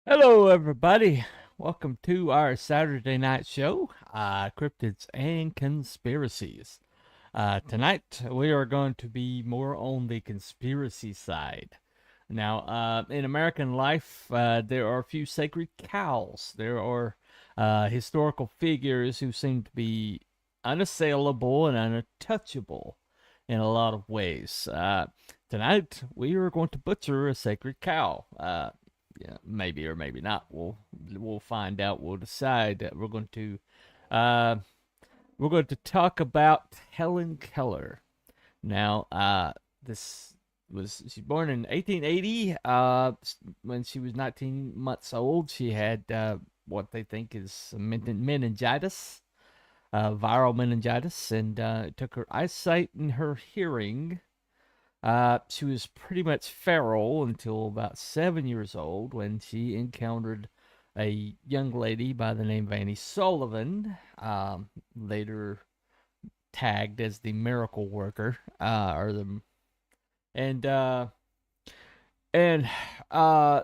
Hello, everybody. Welcome to our Saturday night show, Cryptids and Conspiracies. Tonight, we are going to be more on the conspiracy side. Now, in American life, there are a few sacred cows. There are historical figures who seem to be unassailable and untouchable in a lot of ways. Tonight, we are going to butcher a sacred cow. Yeah, maybe or maybe not. We'll find out. We'll decide. Uh, we're going to talk about Helen Keller. Now, this was she's born in 1880. When she was 19 months old, she had what they think is meningitis, viral meningitis, and it took her eyesight and her hearing. She was pretty much feral until about 7 years old when she encountered a young lady by the name of Annie Sullivan, later tagged as the miracle worker, or the and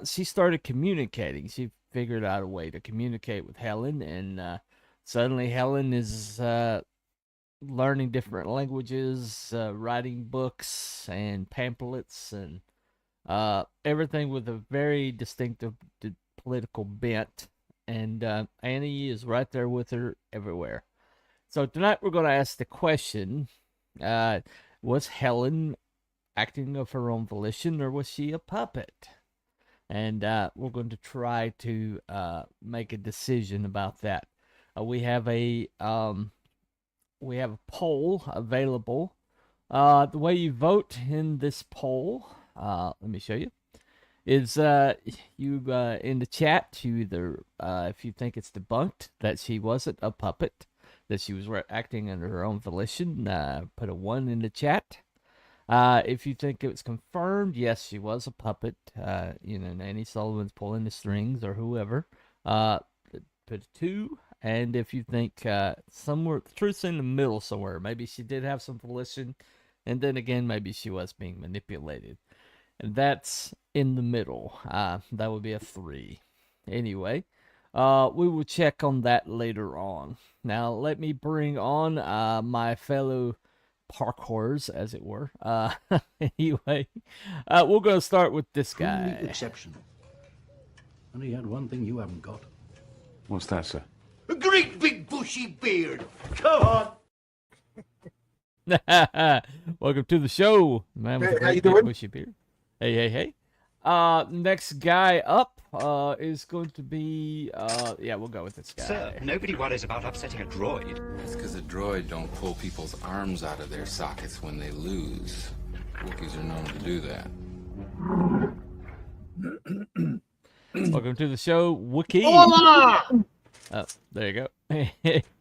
she started communicating. She figured out a way to communicate with Helen, and suddenly Helen is learning different languages, writing books and pamphlets, and everything with a very distinctive political bent. And Annie is right there with her everywhere. So tonight we're going to ask the question: was Helen acting of her own volition, or was she a puppet? And we're going to try to make a decision about that. We have a poll available. The way you vote in this poll, let me show you, is you in the chat, you either, if you think it's debunked that she wasn't a puppet, that she was acting under her own volition, put a 1 in the chat. If you think it was confirmed, yes, she was a puppet, Nanny Sullivan's pulling the strings or whoever, put a 2. And if you think somewhere, the truth's in the middle somewhere, maybe she did have some volition, and then again, maybe she was being manipulated. And that's in the middle. That would be a 3. Anyway, we will check on that later on. Now, let me bring on my fellow parkours, as it were. Anyway, we're going to start with this guy. Truly exceptional. And he had one thing you haven't got. What's that, sir? A great big bushy beard. Come on. Welcome to the show, man. With Hey, a how you great big doing? bushy beard. Hey. Next guy up is going to be we'll go with this guy. Sir, nobody worries about upsetting a droid. It's because a droid don't pull people's arms out of their sockets when they lose. Wookiees are known to do that. Welcome to the show, Wookie. Hola! Oh, there you go.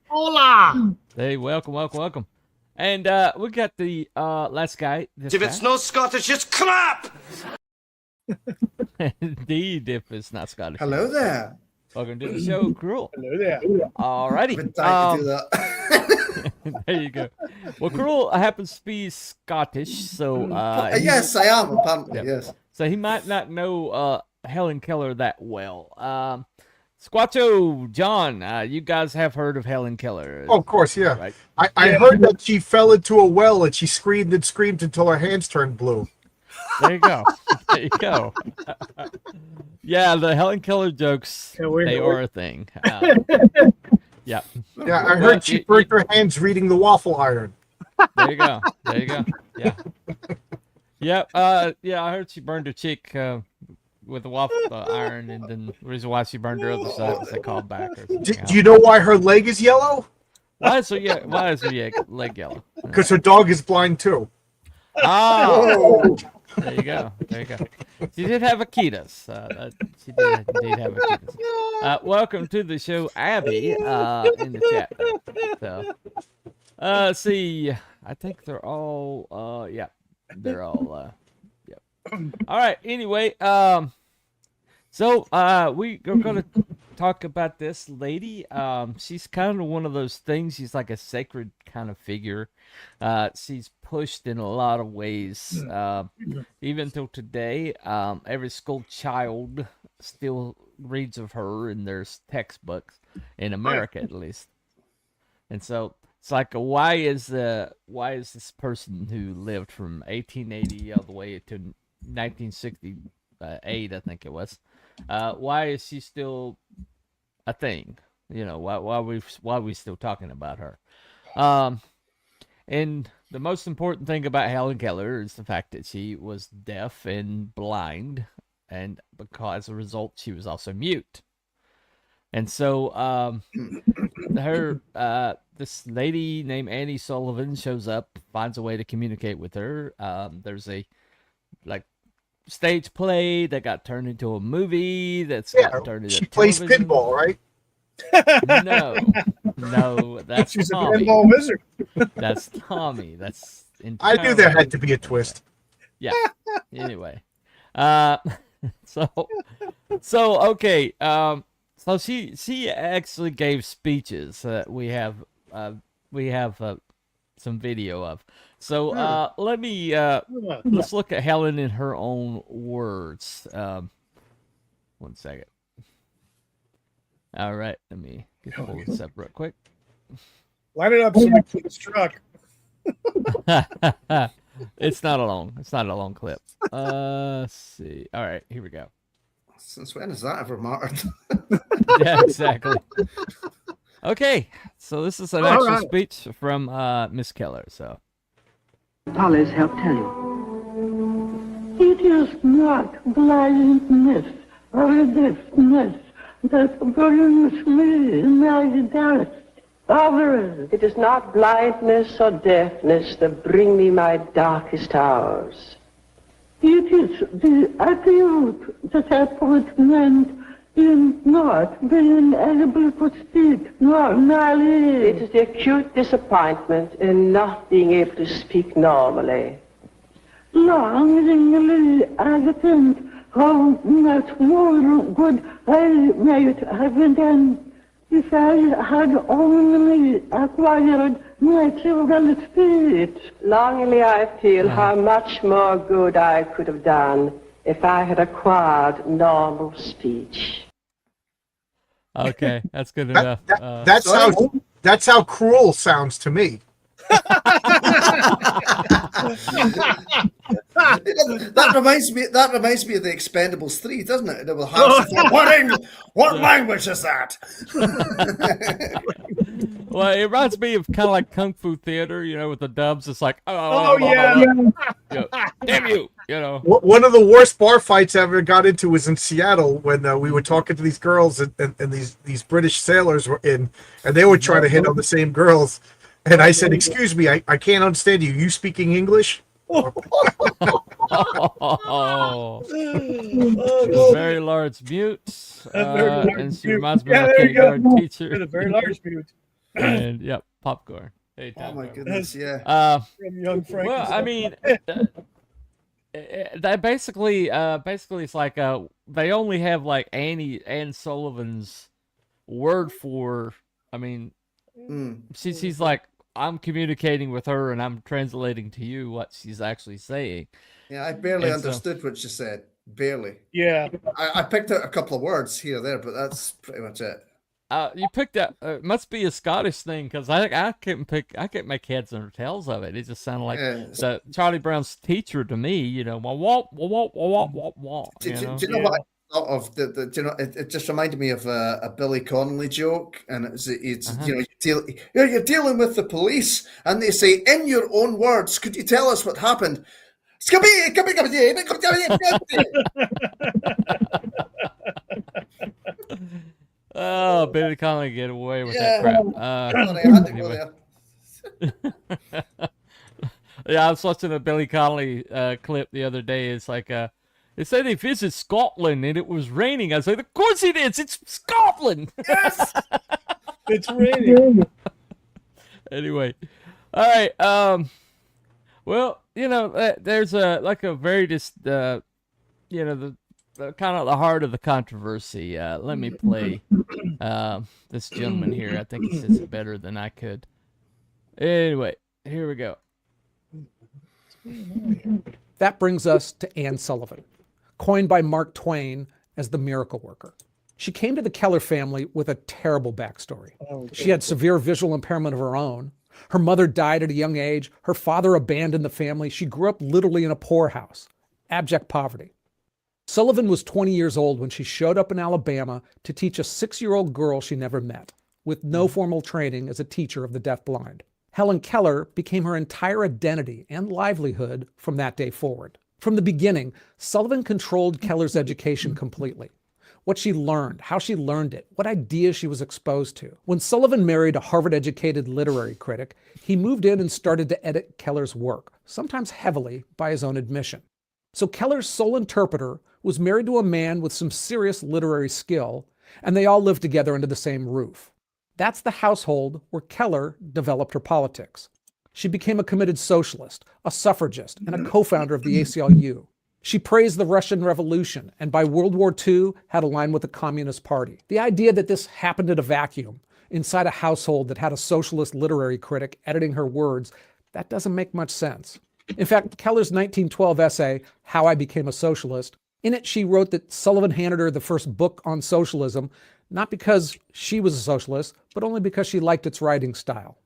Hola! Hey, welcome. And we got the last guy. If it's no Scottish, it's clap. Indeed, if it's not Scottish. Hello there. Welcome to the show, Cruel. Hello there. Alrighty. Been dying to do that. There you go. Well, Cruel happens to be Scottish, so yes, I am, apparently, Yep. yes. so he might not know Helen Keller that well. Squatcho, John, you guys have heard of Helen Keller, Oh, of course, yeah. right? I heard that she fell into a well and she screamed and screamed until her hands turned blue. There you go. There you go. Yeah, the Helen Keller jokes, Yeah, we they know are a thing. Yeah. Yeah, I heard she burnt her hands reading the waffle iron. There you go. Yeah. Yep. Yeah, I heard she burned her cheek with the waffle iron, and then the reason why she burned her other side was they called back or something Do else. you know why her leg is yellow? Why is her leg yellow? Because her dog is blind too. Oh, there you go. She did have Akitas. She did indeed have Akitas. Welcome to the show, Abby, in the chat. So, see, I think they're all, they're all, yep. All right. Anyway, so we are gonna talk about this lady. She's kind of one of those things. She's like a sacred kind of figure. She's pushed in a lot of ways. Even till today, every school child still reads of her in their textbooks in America, at least. And so it's like, why is this person who lived from 1880 all the way to 1968, I think it was, why is she still a thing? Why are we still talking about her? And the most important thing about Helen Keller is the fact that she was deaf and blind, and as a result, she was also mute. And so, this lady named Annie Sullivan shows up, finds a way to communicate with her. There's a stage play that got turned into a movie that's got turned into she plays television. pinball, right? No, that's She's Tommy. a pinball wizard. That's Tommy. That's I knew there had to be a twist. Yeah. Anyway, so okay. So she actually gave speeches that we have some video of. So let's look at Helen in her own words. 1 second. All right, let me pull this up real quick. Line it up so we can struck. It's not a long clip. Let's see. All right, here we go. Since when has that ever mattered? Yeah, exactly. Okay, so this is an actual speech from Miss Keller. So, Polly's help tell you. It is not blindness or deafness that brings me my darkest hours. It is not blindness or deafness that bring me my darkest hours. It is the acute disappointment in not being able to speak normally. It is the acute disappointment in not being able to speak normally. Longingly, I think how much more good I might have done if I had only acquired natural speech. Longingly, I feel how much more good I could have done if I had acquired normal speech. okay, that's good enough. That's how cruel sounds to me. That reminds me of the Expendables 3, doesn't it? It will have what language is that? Well, it reminds me of kind of like Kung Fu Theater, with the dubs. It's like, Yeah. damn you, One of the worst bar fights I ever got into was in Seattle when we were talking to these girls and these British sailors were in, and they were trying to hit on the same girls. And I said, "Excuse me, I can't understand you. You speaking English?" Very large mute, and she reminds me of a kindergarten teacher. The very large mute. And yep, popcorn. Hey, Oh my goodness, yeah. From young Frank. Well, I mean, that basically it's like they only have like Anne Sullivan's word for. I mean, she's like, I'm communicating with her and I'm translating to you what she's actually saying. Yeah, I barely understood what she said. Barely. Yeah. I picked out a couple of words here or there, but that's pretty much it. You picked that. It must be a Scottish thing because I couldn't make heads or tails of it. It just sounded like the Charlie Brown's teacher to me. Wah wah wah wah wah wah. Do you know what I thought of? It just reminded me of a Billy Connolly joke, and it's you're dealing with the police, and they say, in your own words, could you tell us what happened? Oh, Billy Connolly get away with that crap. Yeah, I was watching a Billy Connolly clip the other day. It's like they said they visit Scotland and it was raining. I was like, of course it is. It's Scotland. Yes, it's raining. Anyway, all right. Well, there's a very the kind of the heart of the controversy. Let me play this gentleman here. I think he says it better than I could. Anyway, here we go. That brings us to Anne Sullivan, coined by Mark Twain as the miracle worker. She came to the Keller family with a terrible backstory. Oh, She had severe visual impairment of her own. Her mother died at a young age. Her father abandoned the family. She grew up literally in a poorhouse, abject poverty. Sullivan was 20 years old when she showed up in Alabama to teach a 6-year-old girl she never met, with no formal training as a teacher of the deafblind. Helen Keller became her entire identity and livelihood from that day forward. From the beginning, Sullivan controlled Keller's education completely. What she learned, how she learned it, what ideas she was exposed to. When Sullivan married a Harvard-educated literary critic, he moved in and started to edit Keller's work, sometimes heavily by his own admission. So Keller's sole interpreter was married to a man with some serious literary skill, and they all lived together under the same roof. That's the household where Keller developed her politics. She became a committed socialist, a suffragist, and a co-founder of the ACLU. She praised the Russian Revolution, and by World War II had a line with the Communist Party. The idea that this happened in a vacuum, inside a household that had a socialist literary critic editing her words, that doesn't make much sense. In fact, Keller's 1912 essay, How I Became a Socialist, in it she wrote that Sullivan handed her the first book on socialism, not because she was a socialist, but only because she liked its writing style.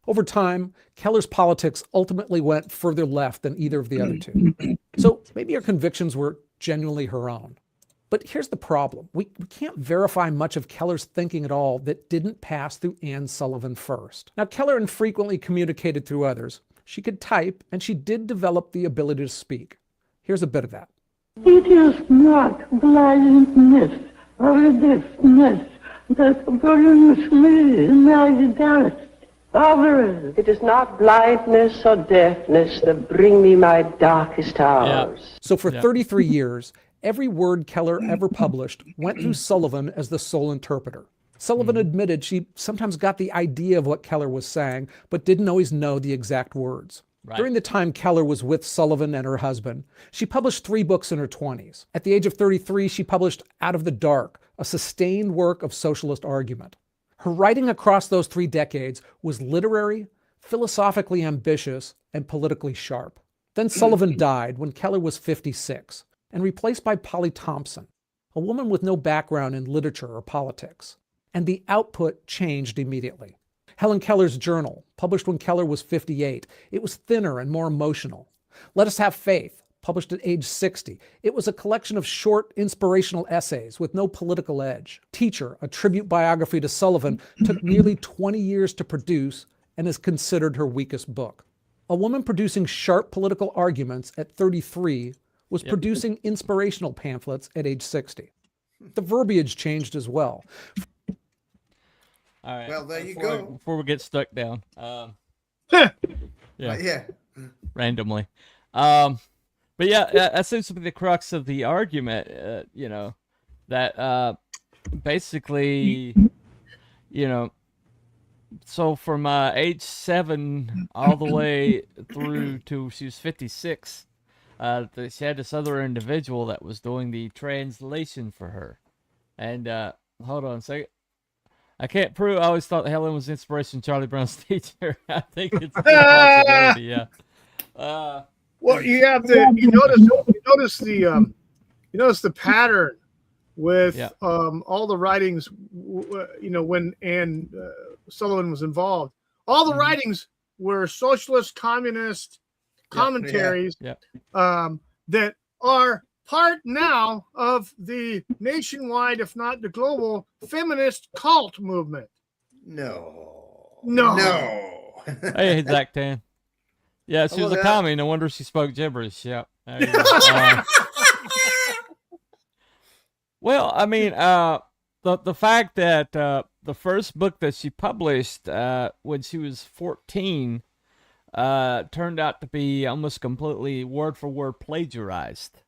Over time, Keller's politics ultimately went further left than either of the other two. So maybe her convictions were genuinely her own. But here's the problem. We can't verify much of Keller's thinking at all that didn't pass through Anne Sullivan first. Now, Keller infrequently communicated through others. She could type, and she did develop the ability to speak. Here's a bit of that. It is not blindness or deafness that burns me in my dark hours. It is not blindness or deafness that bring me my darkest hours. So for 33 years, every word Keller ever published went through Sullivan as the sole interpreter. Sullivan admitted she sometimes got the idea of what Keller was saying, but didn't always know the exact words. Right. During the time Keller was with Sullivan and her husband, she published 3 books in her 20s. At the age of 33, she published Out of the Dark, a sustained work of socialist argument. Her writing across those 3 decades was literary, philosophically ambitious, and politically sharp. Then Sullivan died when Keller was 56, and replaced by Polly Thompson, a woman with no background in literature or politics. And the output changed immediately. Helen Keller's journal, published when Keller was 58, it was thinner and more emotional. Let Us Have Faith, published at age 60, it was a collection of short, inspirational essays with no political edge. Teacher, a tribute biography to Sullivan, took nearly 20 years to produce and is considered her weakest book. A woman producing sharp political arguments at 33 was producing inspirational pamphlets at age 60. The verbiage changed as well. All right. Well, there you go. Before we get stuck down. Yeah. Randomly. But yeah, that seems to be the crux of the argument, that basically, so from age 7 all the way through to she was 56, she had this other individual that was doing the translation for her. And hold on a second. I can't prove. I always thought Helen was inspiration Charlie Brown's teacher. I think it's a possibility. Yeah. Well, you have to. You notice the pattern with all the writings. When Anne Sullivan was involved, all the writings were socialist, communist commentaries that are part now of the nationwide, if not the global, feminist cult movement. No. Hey, Zach Tan. Yeah, she was a commie. No wonder she spoke gibberish. Yeah. There you go. Well, I mean, the fact that the first book that she published when she was 14 turned out to be almost completely word for word plagiarized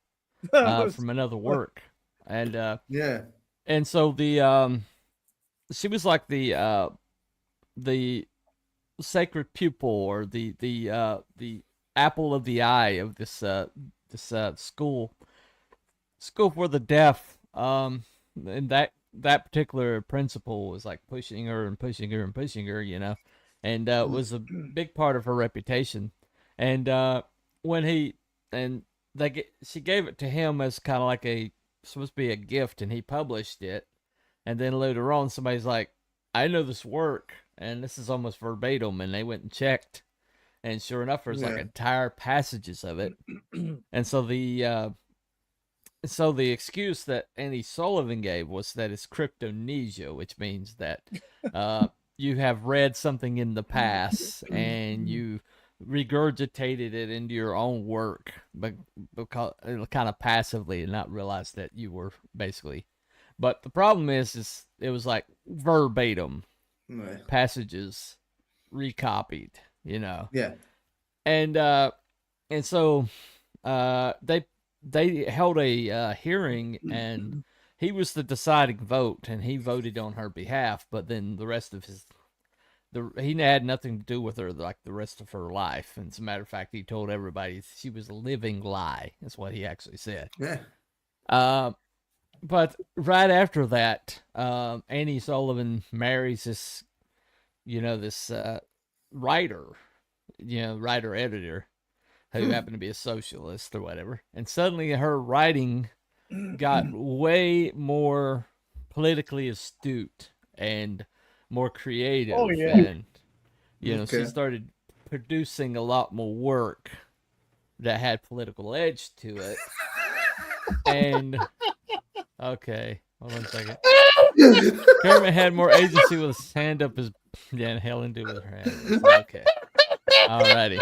from another work, and and so she was like the sacred pupil, or the apple of the eye of this school for the deaf, and that particular principal was like pushing her and pushing her and pushing her, and it was a big part of her reputation. And she gave it to him as kind of like supposed to be a gift, and he published it. And then later on, somebody's like, I know this work, and this is almost verbatim. And they went and checked. And sure enough, there's like entire passages of it. And so the excuse that Annie Sullivan gave was that it's cryptomnesia, which means that you have read something in the past and you regurgitated it into your own work, but because kind of passively and not realize that you were basically. But the problem is it was like verbatim passages recopied, you know. Yeah. And so they held a hearing, and he was the deciding vote, and he voted on her behalf. But then the rest of he had nothing to do with her like the rest of her life. And as a matter of fact, he told everybody she was a living lie. That's what he actually said. Yeah. But right after that, Annie Sullivan marries this, this writer editor who happened to be a socialist or whatever. And suddenly her writing got way more politically astute and more creative. Oh, yeah. And, she started producing a lot more work that had political edge to it. And, okay, hold on a second. Kermit had more agency with his hand up than Helen did with her hand. Okay. Alrighty.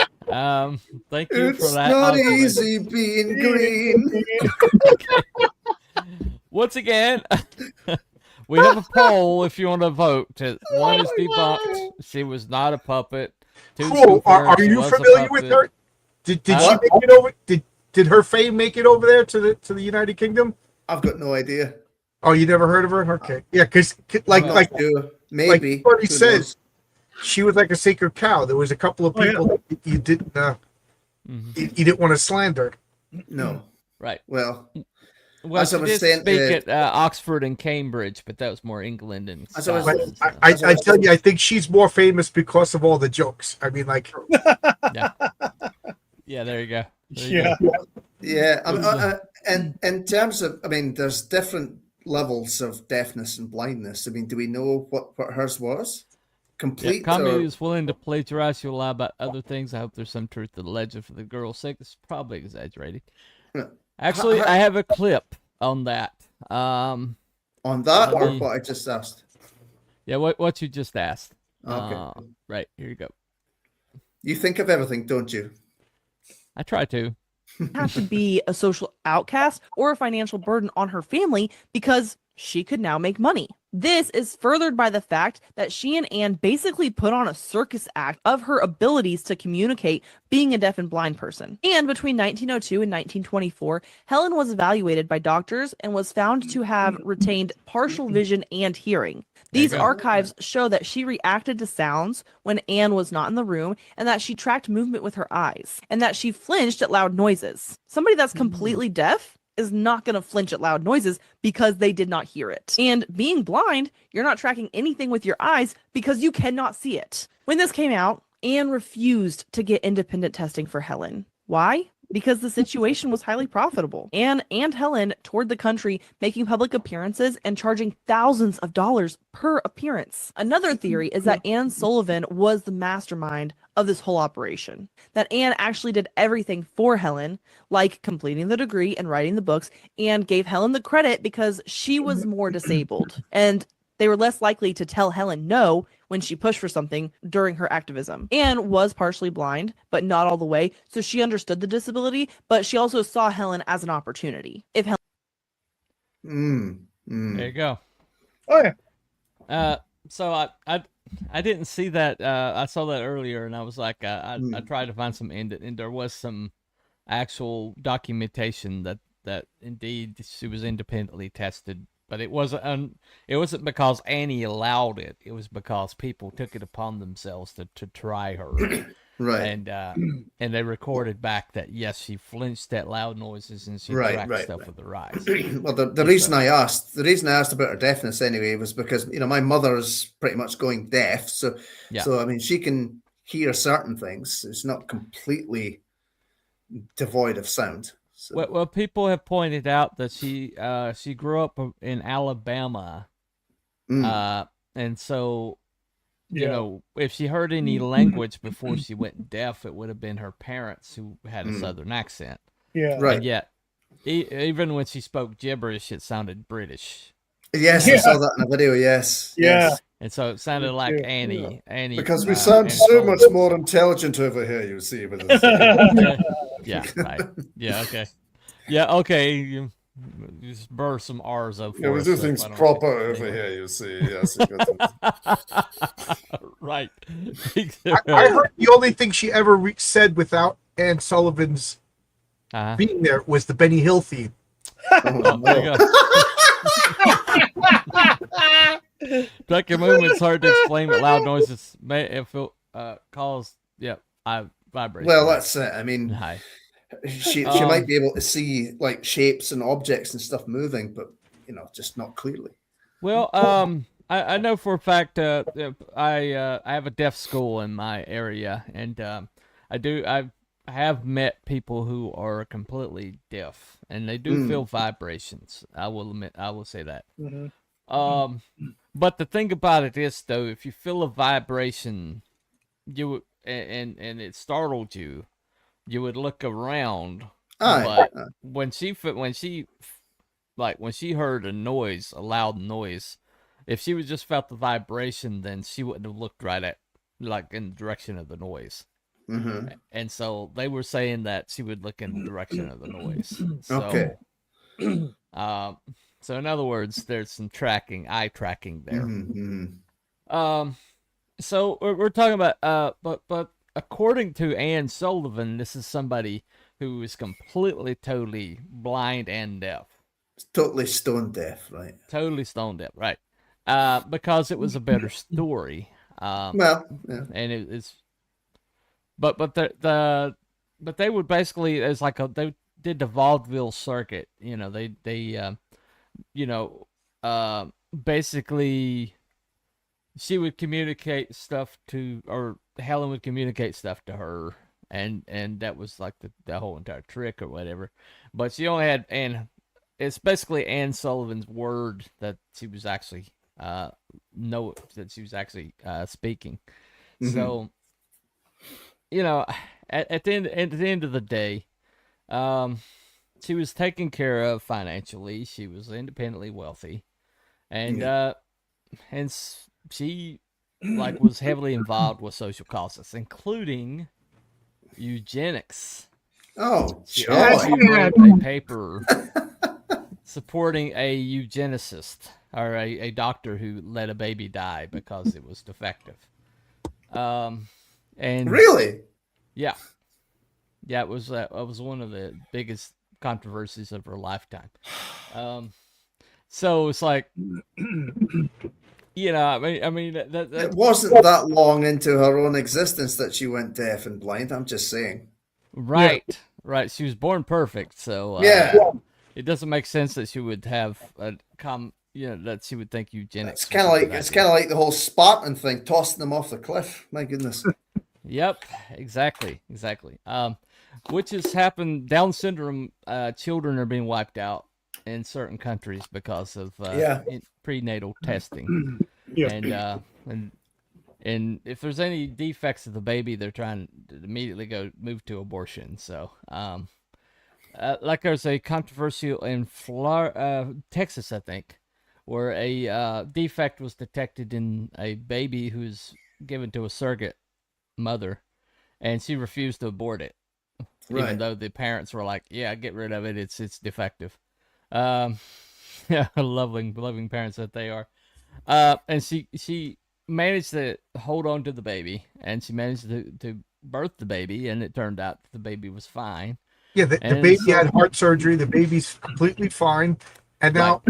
Thank you for that. It's not easy being green. Okay. Once again, we have a poll if you want to vote. One is debunked. She was not a puppet. Cool. Are you familiar with her? Did she make it over? Did her fame make it over there to the United Kingdom? I've got no idea. Oh, you never heard of her? Okay. Yeah, because like maybe like Buddy says, she was like a sacred cow. There was a couple of people that you didn't you didn't want to slander. No. Right. Well, she did speak at Oxford and Cambridge, but that was more England and Scotland. I tell you, I think she's more famous because of all the jokes. I mean, like, yeah, there you go. And in terms of, there's different levels of deafness and blindness. Do we know what hers was? Complete. Comedy is willing to plagiarize you a lot about other things. I hope there's some truth to the legend for the girl's sake. It's probably exaggerated. Actually, I have a clip on that. On that, or what I just asked? Yeah, what you just asked. Okay. Right, here you go. You think of everything, don't you? I try to. Have to be a social outcast or a financial burden on her family because she could now make money. This is furthered by the fact that she and Anne basically put on a circus act of her abilities to communicate being a deaf and blind person. And between 1902 and 1924, Helen was evaluated by doctors and was found to have retained partial vision and hearing. These archives show that she reacted to sounds when Anne was not in the room, and that she tracked movement with her eyes, and that she flinched at loud noises. Somebody that's completely deaf is not going to flinch at loud noises because they did not hear it. And being blind, you're not tracking anything with your eyes because you cannot see it. When this came out, Anne refused to get independent testing for Helen. Why? Because the situation was highly profitable. Anne and Helen toured the country, making public appearances and charging thousands of dollars per appearance. Another theory is that Anne Sullivan was the mastermind of this whole operation. That Anne actually did everything for Helen, like completing the degree and writing the books, and gave Helen the credit because she was more disabled. And they were less likely to tell Helen no when she pushed for something during her activism. Anne was partially blind, but not all the way, so she understood the disability, but she also saw Helen as an opportunity. If Helen... There you go. Oh, yeah. So I didn't see that. I saw that earlier, and I was like, I tried to find some and there was some actual documentation that indeed she was independently tested. But it wasn't because Annie allowed it. It was because people took it upon themselves to try her. Right. And they recorded back that, yes, she flinched at loud noises and she tracked stuff with her eyes. Well, the reason I asked about her deafness anyway was because, my mother's pretty much going deaf. So she can hear certain things. It's not completely devoid of sound. So. Well, people have pointed out that she grew up in Alabama, And so, you Yeah. know, if she heard any language before she went deaf, it would have been her parents who had a southern accent. Yeah. Right. And yet, even when she spoke gibberish, it sounded British. Yes, I saw that in a video. Yes. Yeah. Yes. And so it sounded like too. Annie. Because we sound Annie so much Sullivan. more intelligent over here, you see. With Yeah, right. Yeah, okay. Yeah, okay. You just burr some R's up for Yeah, we us, do so things I don't- proper over anyway. here, you see. Yes. Right. I heard the only thing she ever said without Anne Sullivan's Uh-huh. being there was the Benny Hill theme. Oh, There you go. Tracking movement's hard to explain, but loud noises may if it cause vibration. Well, that's it. I mean, Hi. she might be able to see like shapes and objects and stuff moving, but you know, just not clearly. Well, I know for a fact I have a deaf school in my area, and I have met people who are completely deaf, and they do feel vibrations. I will admit, I will say that. But the thing about it is, though, if you feel a vibration, and it startled you, you would look around. But when she heard a noise, a loud noise, if she would just felt the vibration, then she wouldn't have looked right at, like, in the direction of the noise. Mm-hmm. And so they were saying that she would look in the direction of the noise. So, Okay. So in other words, there's some eye tracking there. Mm-hmm. So we're talking about, but according to Anne Sullivan, this is somebody who is completely, totally blind and deaf. Totally stone deaf, right? Totally stone deaf, right? Because it was a better story. Well, yeah. And it's, but they would basically, it's like they did the vaudeville circuit. You know, they basically she would communicate stuff to, or Helen would communicate stuff to her, and that was like the whole entire trick or whatever. But she only had, and it's basically Anne Sullivan's word that she was actually speaking. Mm-hmm. So, you know, at the end of the day, she was taken care of financially. She was independently wealthy, and she was heavily involved with social causes, including eugenics. Oh, she joy. wrote a paper supporting a eugenicist, or a doctor who let a baby die because it was defective. And really, yeah, it was one of the biggest controversies of her lifetime. So it's like, you know, I mean, it wasn't that long into her own existence that she went deaf and blind. I'm just saying. Right. She was born perfect, so it doesn't make sense that she would have that she would think eugenics. It's kind of like the whole Spartan thing, tossing them off the cliff. My goodness. Yep, exactly. Which has happened. Down syndrome children are being wiped out in certain countries because of prenatal testing. And if there's any defects of the baby, they're trying to immediately move to abortion. So, like there's a controversial in Texas, I think, where a defect was detected in a baby who's given to a surrogate mother, and she refused to abort it, even though the parents were like, "Yeah, get rid of it. It's defective." Yeah, loving parents that they are. And she managed to hold on to the baby, and she managed to birth the baby, and it turned out the baby was fine. Yeah, the baby had heart surgery. The baby's completely fine, and now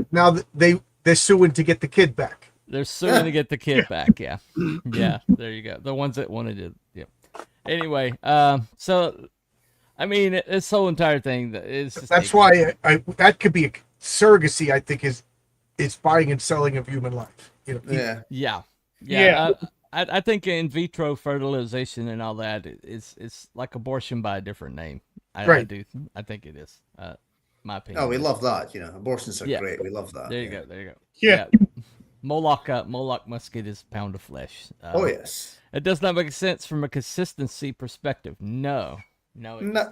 they're suing to get the kid back. They're suing to get the kid back. Yeah, yeah. There you go. The ones that wanted it. Yeah. Anyway, so I mean, this whole entire thing is. That's why that could be a surrogacy. I think is buying and selling of human life. You know. Yeah. I think in vitro fertilization and all that it's like abortion by a different name. I think it is. My opinion. Oh, we love that. You know, abortions are great. We love that. There you go. Yeah. Moloch musket is a pound of flesh. Oh, yes. It does not make sense from a consistency perspective. No, it does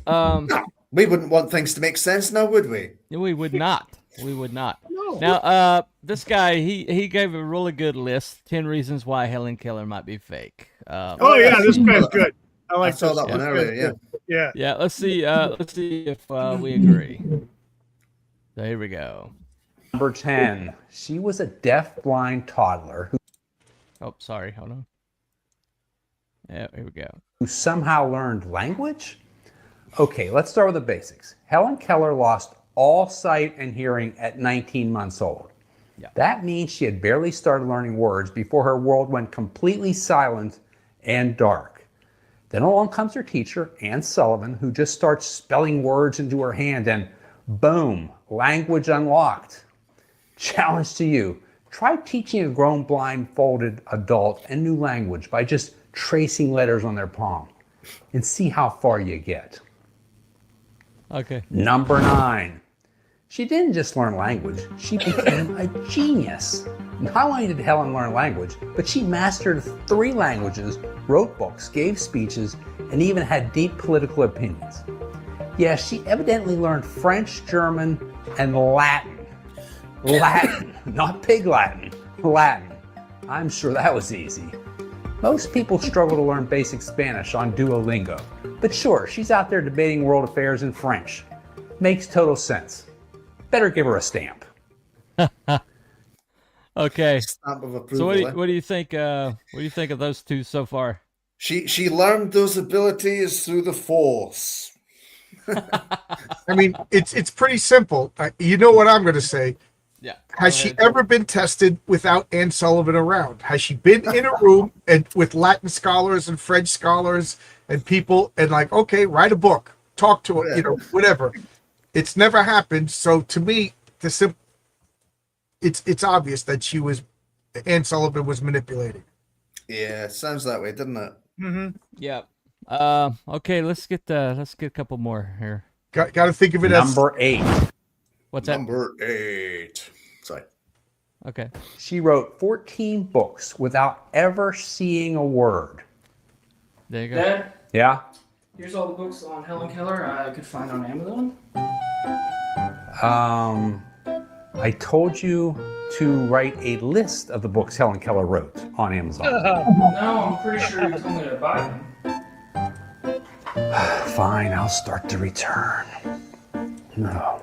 not. We wouldn't want things to make sense now, would we? We would not. We would not. No. Now, this guy, he gave a really good list. 10 reasons why Helen Keller might be fake. Oh yeah, this guy's good. I saw that one earlier. Yeah. Yeah. Let's see if we agree. So here we go. Number 10. She was a deaf-blind toddler who. Oh, sorry. Hold on. Yeah, here we go. Who somehow learned language? Okay, let's start with the basics. Helen Keller lost all sight and hearing at 19 months old. Yeah. That means she had barely started learning words before her world went completely silent and dark. Then along comes her teacher, Anne Sullivan, who just starts spelling words into her hand and boom, language unlocked. Challenge to you. Try teaching a grown blindfolded adult a new language by just tracing letters on their palm and see how far you get. Okay. Number 9. She didn't just learn language, she became a genius. Not only did Helen learn language, but she mastered 3 languages, wrote books, gave speeches, and even had deep political opinions. Yeah, she evidently learned French, German, and Latin. Latin, not pig Latin, Latin. I'm sure that was easy. Most people struggle to learn basic Spanish on Duolingo, but sure, she's out there debating world affairs in French. Makes total sense. Better give her a stamp. Okay. Stamp of approval. So what do you think? What do you think of those two so far? She learned those abilities through the Force. I mean, it's pretty simple. You know what I'm going to say. Yeah. Has she ever been tested without Anne Sullivan around? Has she been in a room and with Latin scholars and French scholars and people and like, okay, write a book, talk to her, whatever. It's never happened. So to me, it's obvious that Anne Sullivan was manipulating. Yeah, sounds that way, doesn't it? Mm-hmm. Yeah. Okay, let's get a couple more here. Got to think of it Number 8. What's that? Number 8. Sorry. Okay. She wrote 14 books without ever seeing a word. There you go. Dad, Yeah? here's all the books on Helen Keller I could find on Amazon. I told you to write a list of the books Helen Keller wrote on Amazon. No, I'm pretty sure you told me to buy them. Fine, I'll start the return. No.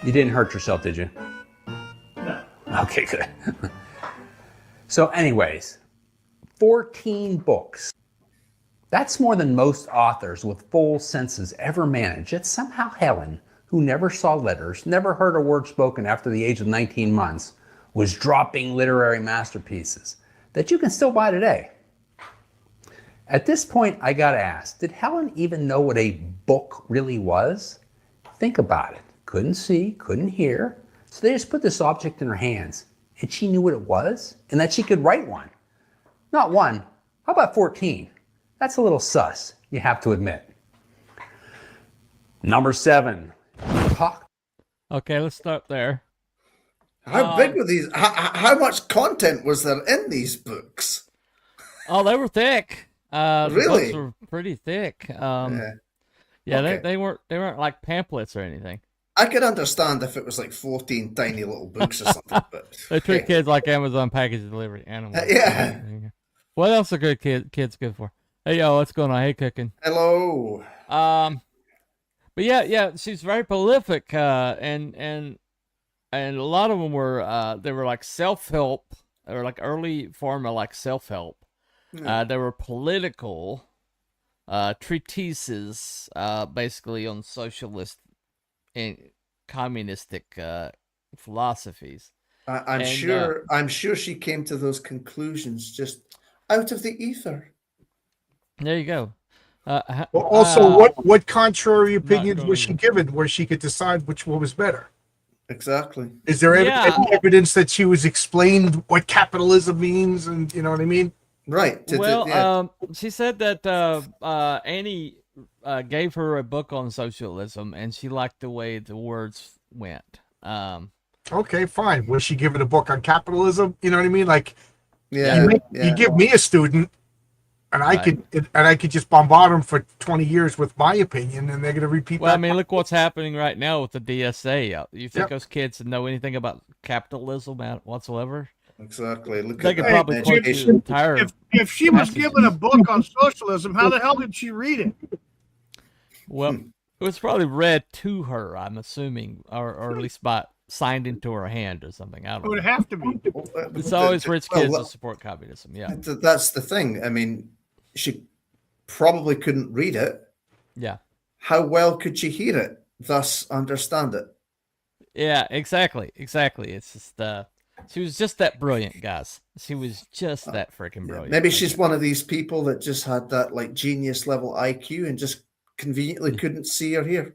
You didn't hurt yourself, did you? No. Okay, good. So anyways, 14 books. That's more than most authors with full senses ever manage. Yet somehow Helen, who never saw letters, never heard a word spoken after the age of 19 months, was dropping literary masterpieces that you can still buy today. At this point, I gotta ask, did Helen even know what a book really was? Think about it. Couldn't see, couldn't hear. So they just put this object in her hands, and she knew what it was, and that she could write one. Not one, how about 14? That's a little sus, you have to admit. Number 7. Okay, let's start there. How big were these? How much content was there in these books? Oh, they were thick. The Really? books were pretty thick. Yeah, Okay. okay. they weren't like pamphlets or anything. I could understand if it was like 14 tiny little books or something, but They treat kids like Amazon package delivery animals. Yeah. There you go. What else are good kids good for? Hey yo, what's going on? Hey, cooking. Hello. But yeah, she's very prolific, and a lot of them were they were like self-help, or like early form of like self-help. They were political treatises, basically on socialist and communistic philosophies. I'm sure she came to those conclusions just out of the ether. There you go. Well, also, what contrary opinions was she given where she could decide which one was better? Exactly. Is there any evidence that she was explained what capitalism means, and you know what I mean? Right. Well, she said that Annie gave her a book on socialism, and she liked the way the words went. Okay, fine. Was she given a book on capitalism? You know what I mean? Like, Yeah, you give me a student, and I could just bombard them for 20 years with my opinion, and they're going to repeat. Well, that. I mean, look what's happening right now with the DSA. You think Yep. those kids know anything about capitalism whatsoever? Exactly. Look They at could that probably quote you the education. entire. If she was passage. given a book on socialism, how the hell did she read it? Well, it was probably read to her, I'm assuming, or at least signed into her hand or something. I don't It know. would have to be. It's always rich kids Well, that support communism. Yeah. That's the thing. I mean, she probably couldn't read it. Yeah. How well could she hear it, thus understand it? Yeah, exactly. It's just she was just that brilliant, guys. She was just that freaking brilliant. Maybe she's one of these people that just had that like genius level IQ and just conveniently couldn't see or hear.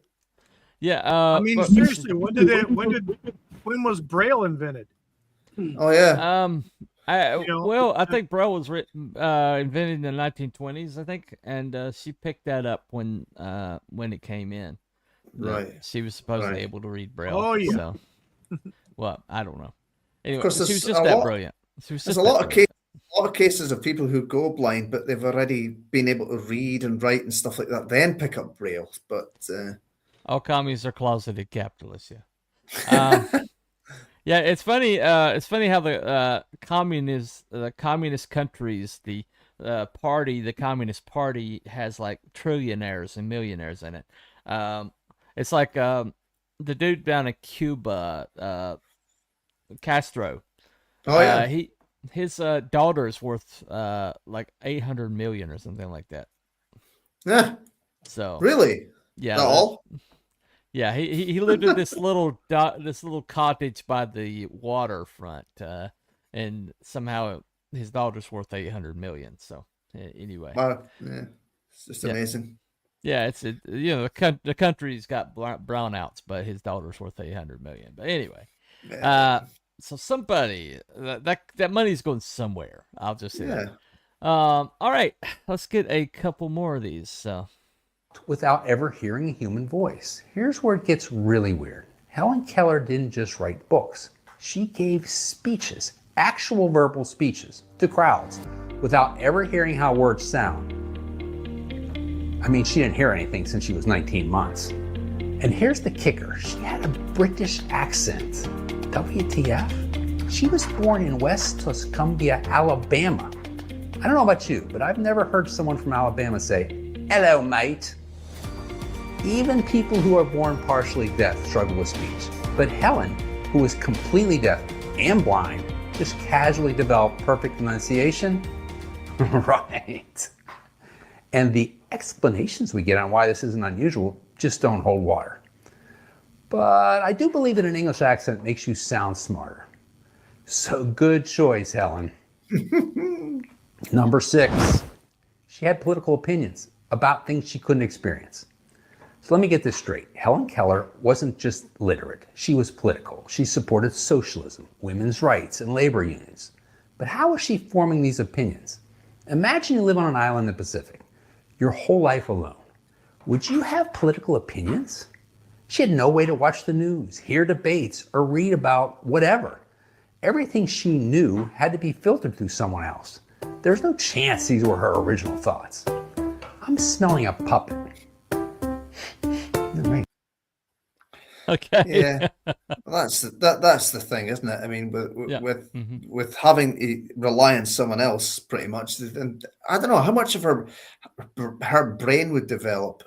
Yeah. I mean, seriously, when was Braille invented? Oh yeah. I think Braille was invented in the 1920s, I think, and she picked that up when it came in. Right. She was supposedly able to read Braille. Oh yeah. So, well, I don't know. Anyway, Because she was there's just a that lot- brilliant. She was There's just a that lot of brilliant. a lot of cases of people who go blind, but they've already been able to read and write and stuff like that, then pick up Braille. But All communists are closeted capitalists. Yeah. Yeah, it's funny. It's funny how the communist countries, the Communist Party has like trillionaires and millionaires in it. It's like the dude down in Cuba, Castro. Oh yeah. His daughter's worth like 800 million or something like that. Yeah. So really? yeah, Not all? Yeah, he lived in this little cottage by the waterfront, and somehow his daughter's worth 800 million. So anyway, Wow. Yeah. It's just amazing. Yeah, the country's got brownouts, but his daughter's worth 800 million. But anyway, so somebody that money's going somewhere. I'll just say that. All right, let's get a couple more of these. So. Without ever hearing a human voice. Here's where it gets really weird. Helen Keller didn't just write books. She gave speeches, actual verbal speeches, to crowds without ever hearing how words sound. I mean, she didn't hear anything since she was 19 months. And here's the kicker. She had a British accent. WTF? She was born in West Tuscumbia, Alabama. I don't know about you, but I've never heard someone from Alabama say, "Hello, mate." Even people who are born partially deaf struggle with speech. But Helen, who was completely deaf and blind, just casually developed perfect enunciation. Right. And the explanations we get on why this isn't unusual just don't hold water. But I do believe that an English accent makes you sound smarter. So good choice, Helen. Number 6, she had political opinions about things she couldn't experience. So let me get this straight. Helen Keller wasn't just literate. She was political. She supported socialism, women's rights, and labor unions. But how was she forming these opinions? Imagine you live on an island in the Pacific, your whole life alone. Would you have political opinions? She had no way to watch the news, hear debates, or read about whatever. Everything she knew had to be filtered through someone else. There's no chance these were her original thoughts. I'm smelling a puppet. Okay. Yeah, well, that's the thing, isn't it? I mean, with having to rely on someone else, pretty much. And I don't know how much of her brain would develop.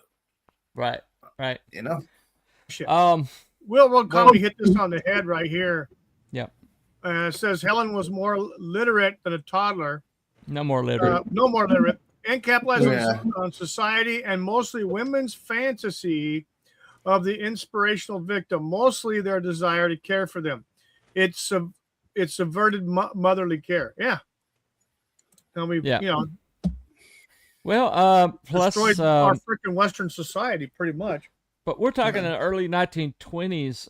Right. You know. Will Comey hit this on the head right here. Yeah. It says Helen was more literate than a toddler. No more literate. No more literate. And capitalized on society and mostly women's fantasy of the inspirational victim, mostly their desire to care for them. It's subverted motherly care. Yeah. Tell me, Well, plus destroyed our freaking Western society, pretty much. But we're talking in the early 1920s,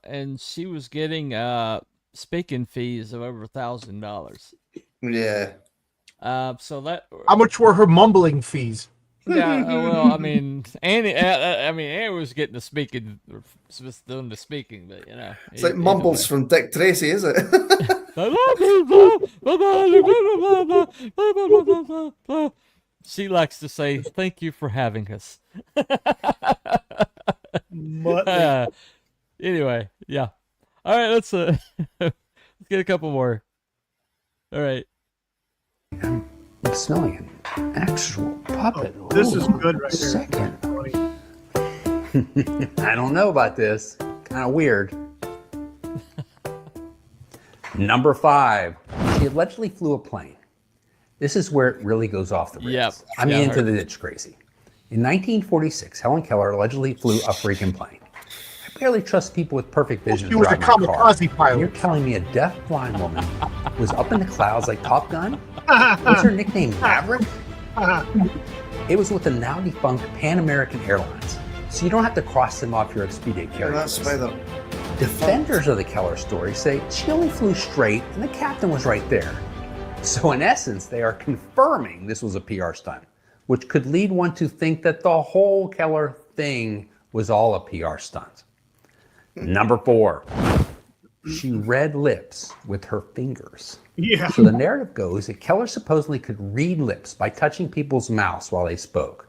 and she was getting speaking fees of over $1,000. Yeah. So that. How much were her mumbling fees? Yeah, well, I mean, Annie was getting the speaking, doing the speaking, but It's like mumbles from Dick Tracy, is it? She likes to say, "Thank you for having us." Anyway, yeah. All right, let's let's get a couple more. All right. I'm smelling an actual puppet. This is good right here. Second. I don't know about this. Kind of weird. Number 5. She allegedly flew a plane. This is where it really goes off the rails. Yep. I mean, into the ditch crazy. In 1946, Helen Keller allegedly flew a freaking plane. I barely trust people with perfect vision. She was a kamikaze pilot. You're telling me a deaf blind woman was up in the clouds like Top Gun? What's her nickname, Maverick? It was with the now defunct Pan American Airlines, so you don't have to cross them off your Expedia carrier. That's by the Defenders of the Keller story say she only flew straight and the captain was right there. So in essence, they are confirming this was a PR stunt, which could lead one to think that the whole Keller thing was all a PR stunt. Number 4, she read lips with her fingers. Yeah. So the narrative goes that Keller supposedly could read lips by touching people's mouths while they spoke.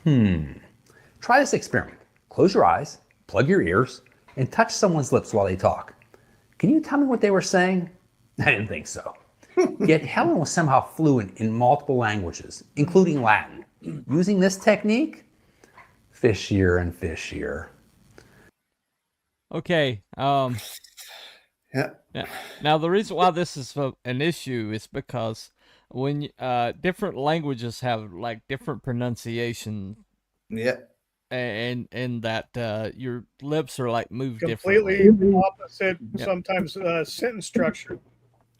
Try this experiment. Close your eyes, plug your ears, and touch someone's lips while they talk. Can you tell me what they were saying? I didn't think so. Yet Helen was somehow fluent in multiple languages, including Latin. Using this technique? Fishier and fishier. Okay. Yeah. Now the reason why this is an issue is because when different languages have like different pronunciation. Yeah. And that your lips are like moved completely differently. Opposite. Sometimes sentence structure.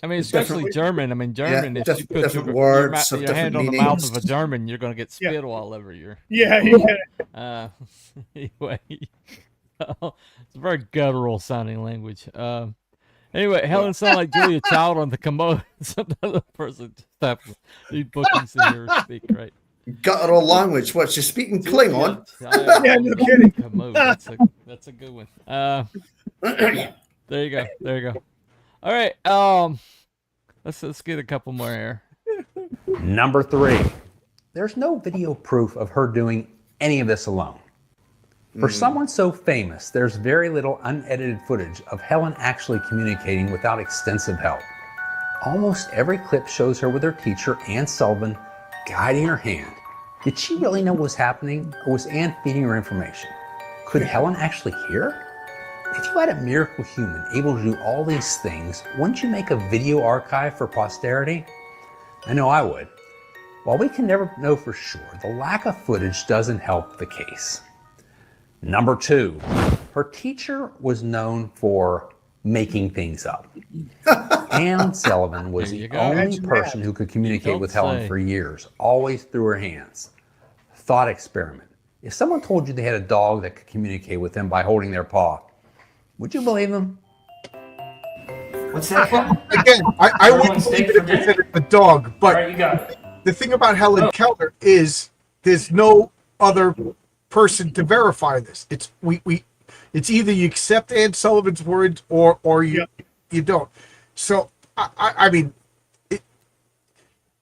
I mean, especially German. I mean, German. Yeah, if you put different words, your hand on the mouth of a German, you're going to get spit all over your. Yeah. Anyway, it's a very guttural sounding language. Anyway, Helen sounded like Julia Child on the commode. Another person just have to read bookings and hear her speak, right? Guttural language. What, she's speaking Klingon? Yeah, no kidding. Commode. That's a good one. There you go. All right. Let's get a couple more here. Number 3. There's no video proof of her doing any of this alone. For someone so famous, there's very little unedited footage of Helen actually communicating without extensive help. Almost every clip shows her with her teacher, Ann Sullivan, guiding her hand. Did she really know what was happening, or was Ann feeding her information? Could Helen actually hear? If you had a miracle human able to do all these things, wouldn't you make a video archive for posterity? I know I would. While we can never know for sure, the lack of footage doesn't help the case. Number 2, her teacher was known for making things up. Ann Sullivan was the only person who could communicate with Helen for years, always through her hands. Thought experiment. If someone told you they had a dog that could communicate with them by holding their paw, would you believe them? What's that? Again, I wouldn't believe it if they said it's a dog, but All right, you got it. the thing about Helen Keller is there's no other person to verify this. It's it's either you accept Ann Sullivan's words or you don't. So I mean,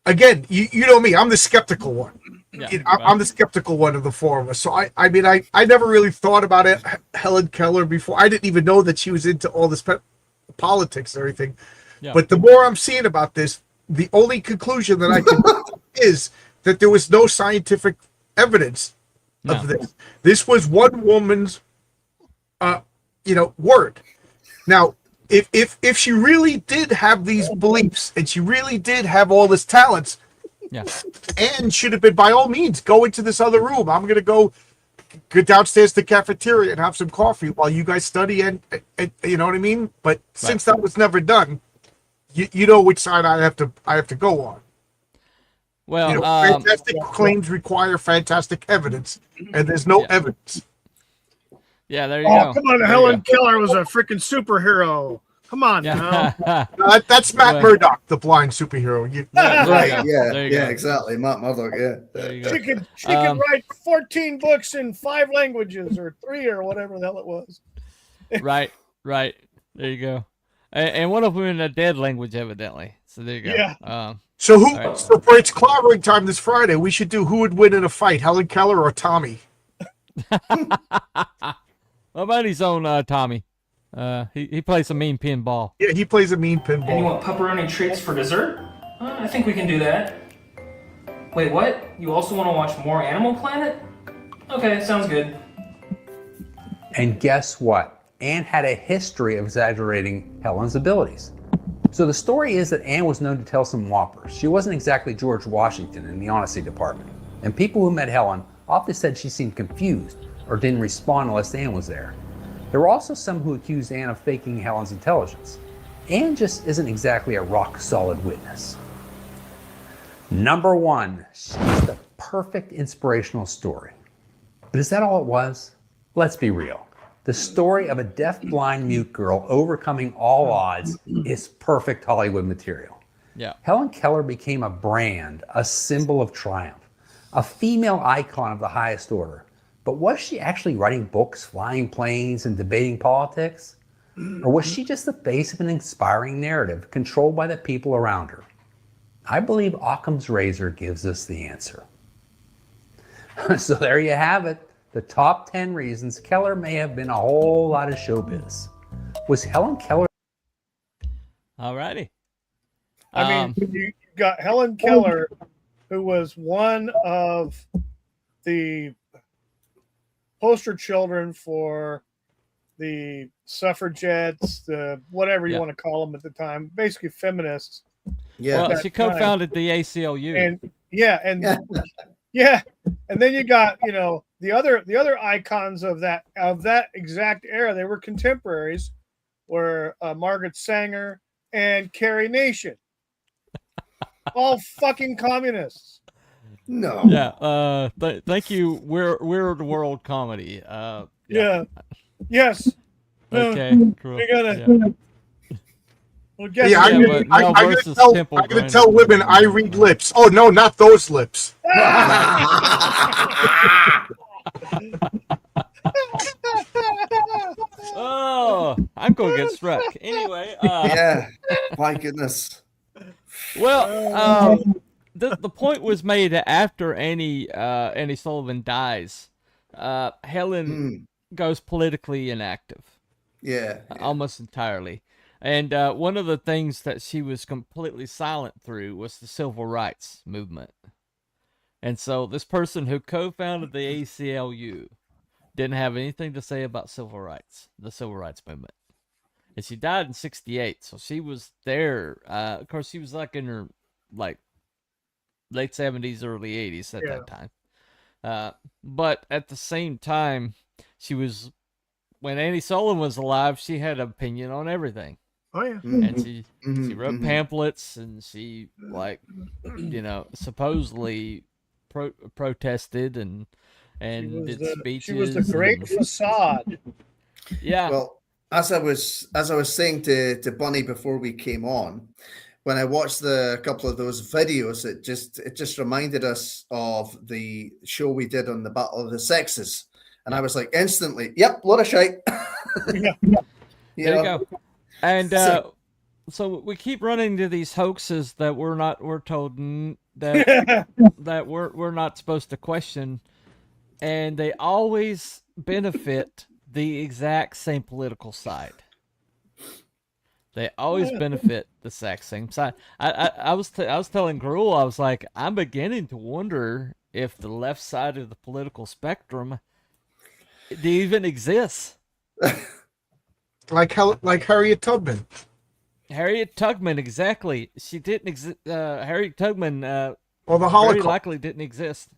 again, you know me, I'm the skeptical one. Yeah, I'm the skeptical one of the four of us. So I mean I never really thought about it, Helen Keller, before. I didn't even know that she was into all this politics and everything. Yeah. But the more I'm seeing about this, the only conclusion that I can is that there was no scientific evidence of this. This was one woman's word. Now, if she really did have these beliefs and she really did have all this talents, Anne should have been, by all means, go into this other room. I'm gonna go downstairs to the cafeteria and have some coffee while you guys study and you know what I mean. But since that was never done, you know which side I have to go on. Well, fantastic claims require fantastic evidence, and there's no evidence. Yeah, there you go. Come on, Helen Keller was a freaking superhero. Come on now. That's Matt Murdock, the blind superhero. Right? Yeah, exactly. Matt Murdock. Yeah. She could write 14 books in 5 languages or 3 or whatever the hell it was. Right. There you go. And one of them in a dead language, evidently. So there you go. Yeah. So right. for it's clobbering time this Friday, we should do who would win in a fight, Helen Keller or Tommy? What about his own Tommy? He plays a mean pinball. Yeah, he plays a mean pinball. And you want pepperoni treats for dessert? I think we can do that. Wait, what? You also want to watch more Animal Planet? Okay, sounds good. And guess what? Anne had a history of exaggerating Helen's abilities. So the story is that Anne was known to tell some whoppers. She wasn't exactly George Washington in the honesty department. And people who met Helen often said she seemed confused or didn't respond unless Anne was there. There were also some who accused Anne of faking Helen's intelligence. Anne just isn't exactly a rock-solid witness. Number 1, she's the perfect inspirational story. But is that all it was? Let's be real. The story of a deaf-blind mute girl overcoming all odds is perfect Hollywood material. Yeah. Helen Keller became a brand, a symbol of triumph, a female icon of the highest order. But was she actually writing books, flying planes, and debating politics? Or was she just the face of an inspiring narrative controlled by the people around her? I believe Occam's razor gives us the answer. So there you have it. The top 10 reasons Keller may have been a whole lot of showbiz. Was Helen Keller? Alrighty. I mean, you got Helen Keller, who was one of the poster children for the suffragettes, the whatever you want to call them at the time, basically feminists. Yeah. Well, she co-founded the ACLU. And and then you got, the other icons of that exact era. They were contemporaries, were Margaret Sanger and Carrie Nation, all fucking communists. No. Yeah. Thank you. Weird World Comedy. Yeah. Yes. Okay. Cool. We gotta. Yeah. Well, guess I'm gonna tell women I read lips. Oh no, not those lips. Oh, I'm gonna get struck. Anyway. Yeah. My goodness. Well, the point was made that after Annie Sullivan dies, Helen goes politically inactive. Yeah. Almost entirely. And one of the things that she was completely silent through was the civil rights movement. And so this person who co-founded the ACLU didn't have anything to say about civil rights, the civil rights movement. And she died in 1968, so she was there. Of course, she was like in her late 70s, early 80s at that time. But at the same time, when Annie Sullivan was alive, she had an opinion on everything. Oh yeah. And she wrote pamphlets, and she supposedly protested and did speeches. She was the great facade. Yeah. Well, as I was saying to Bunny before we came on, when I watched a couple of those videos, it just reminded us of the show we did on the Battle of the Sexes, and I was like instantly, "Yep, lot of shite." There you go. And so we keep running into these hoaxes that we're told that we're not supposed to question, and they always benefit the exact same political side. They always benefit the exact same side. I was telling Gruel, I was like, I'm beginning to wonder if the left side of the political spectrum even exists. Like Harriet Tubman. Harriet Tubman, exactly. She didn't exist. Harriet Tubman, the very Holocaust likely didn't exist,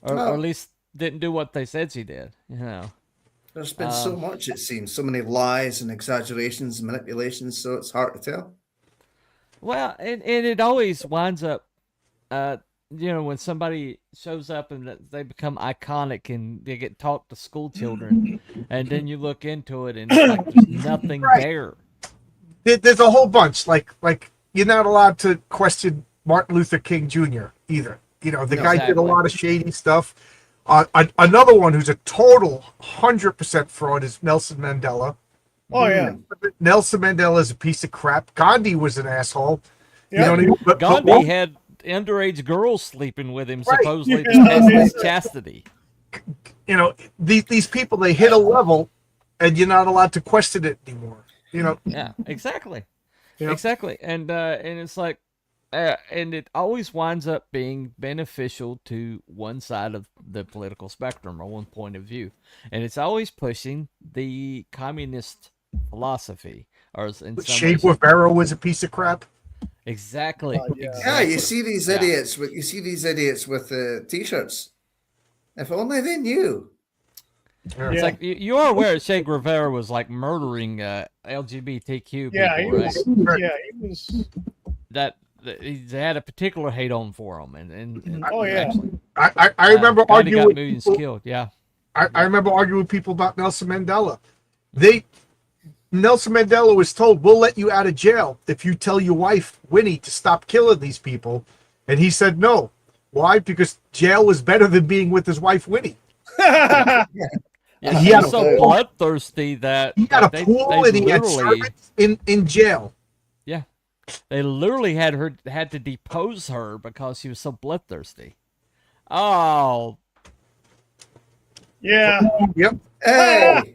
or at least didn't do what they said she did. There's been so much, it seems, so many lies and exaggerations and manipulations, so it's hard to tell. Well, and it always winds up, when somebody shows up and they become iconic and they get taught to school children, and then you look into it and it's like there's nothing there. There's a whole bunch. Like you're not allowed to question Martin Luther King Jr. either. The guy did a lot of shady stuff. Another one who's a total 100% fraud is Nelson Mandela. Oh yeah, Nelson Mandela is a piece of crap. Gandhi was an asshole. Yep. You know what I mean? But Gandhi had underage girls sleeping with him, supposedly to test his chastity. These people, they hit a level, and you're not allowed to question it anymore. Yeah, exactly. Exactly. And it's like, and it always winds up being beneficial to one side of the political spectrum or one point of view. And it's always pushing the communist philosophy. Or in some Che ways, Guevara was a piece of crap. Exactly. Yeah, you see these idiots with t-shirts. If only they knew. It's like you are aware Che Guevara was like murdering LGBTQ people, he was. right? Yeah, he was. That he had a particular hate on for him, and oh yeah. actually, I remember arguing with millions people. Killed. Yeah, I remember arguing with people about Nelson Mandela. Nelson Mandela was told, "We'll let you out of jail if you tell your wife Winnie to stop killing these people," and he said no. Why? Because jail was better than being with his wife Winnie. Yeah, he was so bloodthirsty that he had a pool and he had servants in jail. Yeah, they literally had to depose her because she was so bloodthirsty. Oh, yeah. Yep. Hey.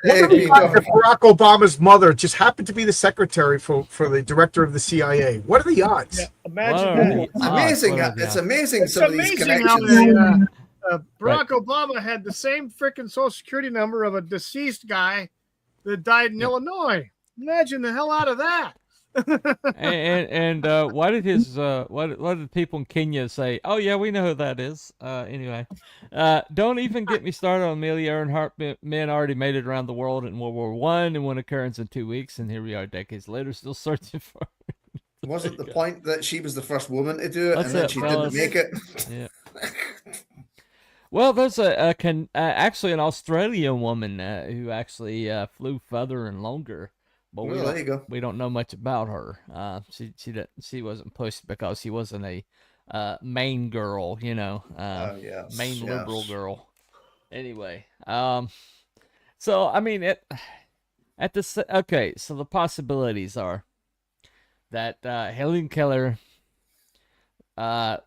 What are the odds that Barack Obama's mother just happened to be the secretary for the director of the CIA? What are the odds? Yeah, imagine that. Amazing. It's amazing. It's some of these amazing how connections. Barack Obama had the same freaking Social Security number of a deceased guy that died in Illinois. Imagine the hell out of that. and why did what did people in Kenya say? Oh yeah, we know who that is. Anyway, don't even get me started on Amelia Earhart. Men already made it around the world in World War I in one occurrence in 2 weeks, and here we are decades later still searching for her. Wasn't the point that she was the first woman to do it, That's and then it, she fellas. didn't make it? Yeah. Well, there's actually an Australian woman who actually flew further and longer. But there you go. We don't know much about her. She wasn't pushed because she wasn't a Maine girl, Maine liberal girl. Anyway, so I mean so the possibilities are that Helen Keller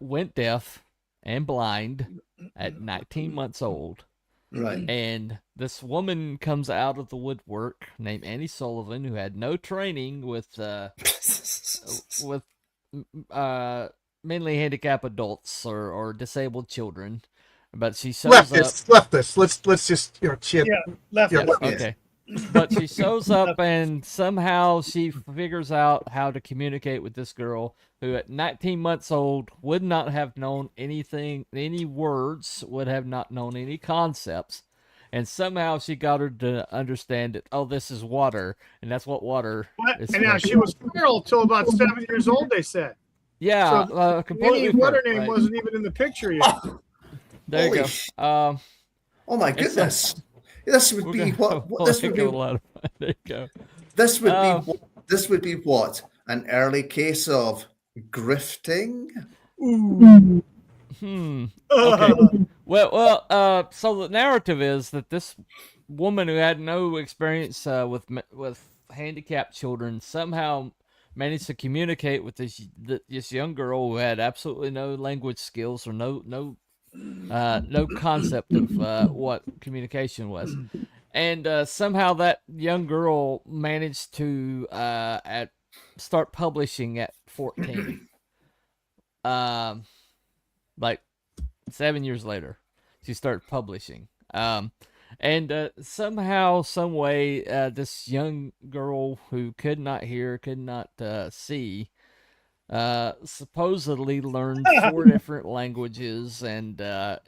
went deaf and blind at 19 months old. Right. And this woman comes out of the woodwork named Annie Sullivan, who had no training with mentally handicapped adults or disabled children, but she shows leftists. Let's just shit. Yeah, leftists. Okay. But she shows up and somehow she figures out how to communicate with this girl who at 19 months old would not have known anything, any words, would have not known any concepts. And somehow she got her to understand that, oh, this is water. And that's what water is. And now she was feral till about 7 years old, they said. Yeah. So completely. what her name wasn't even in the picture yet. There you go. Oh my goodness. This would be this would be. There you go. This would be what? An early case of grifting? Okay. Well. So the narrative is that this woman who had no experience with handicapped children somehow managed to communicate with this young girl who had absolutely no language skills or no concept of what communication was, and somehow that young girl managed to start publishing at 14. Like 7 years later, she started publishing. And somehow, some way, this young girl who could not hear, could not see, supposedly learned 4 different languages and got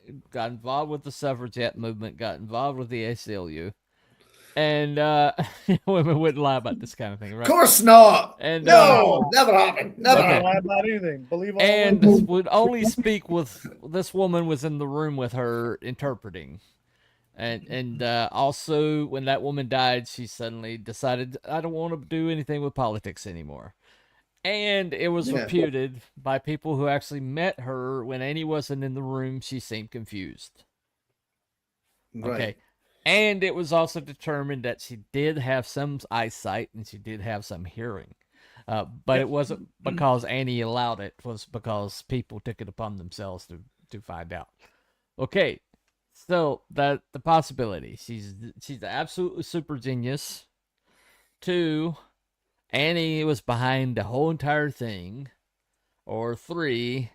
involved with the suffragette movement, got involved with the ACLU. And women wouldn't lie about this kind of thing, right? Of course not. And no, never happened. Never Don't happened. lie about anything. Believe all and women. would only speak with this woman was in the room with her interpreting. And also when that woman died, she suddenly decided, I don't want to do anything with politics anymore. And it was reputed by people who actually met her when Annie wasn't in the room, she seemed confused. Right. Okay. And it was also determined that she did have some eyesight and she did have some hearing. But it wasn't because Annie allowed it. It was because people took it upon themselves to find out. Okay. So the possibility. She's absolutely super genius. 2, Annie was behind the whole entire thing. Or 3,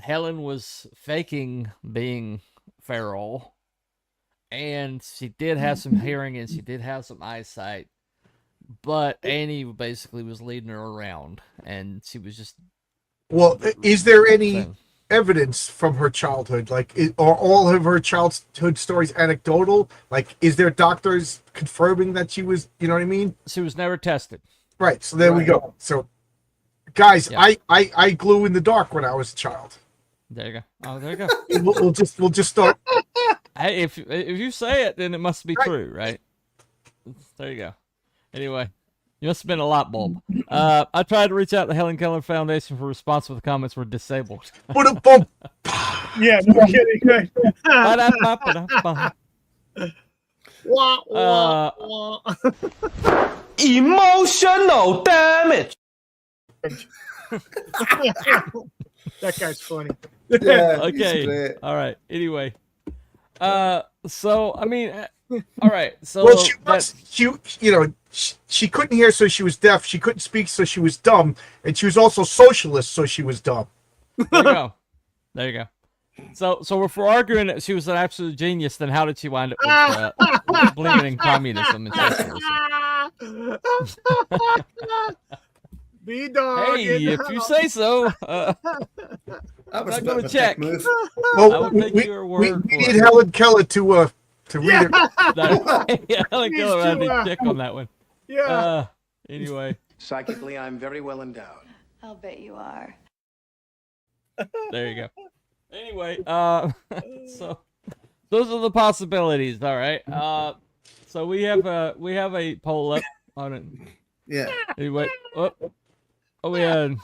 Helen was faking being feral. And she did have some hearing and she did have some eyesight. But Annie basically was leading her around. And she was just... Well, is there any evidence from her childhood? Like, are all of her childhood stories anecdotal? Like, is there doctors confirming that she was, you know what I mean? She was never tested. Right, so there we go. So, guys, I glue in the dark when I was a child. There you go. Oh, there you go. We'll just start... Hey, if you say it, then it must be true, right? There you go. Anyway, you must have been a light bulb. I tried to reach out to the Helen Keller Foundation for response with the comments were disabled. Yeah, no kidding. Right? Wah, wah, wah. Emotional damage. That guy's funny. Yeah. Okay. All right. Anyway. So I mean, all right. So well, she couldn't hear, so she was deaf. She couldn't speak, so she was dumb, and she was also socialist, so she was dumb. There you go. There you go. So if we're arguing that she was an absolute genius, then how did she wind up with, believing in communism and socialism? Be dog. Hey, if you say so. That was I'm going to a check. move. Well, we need Helen Keller to read it. Yeah, Helen Keller had to check on that one. Yeah. Anyway. Psychically, I'm very well endowed. I'll bet you are. There you go. Anyway, so those are the possibilities. All right. So we have a poll up on it. Yeah. Anyway, oh yeah.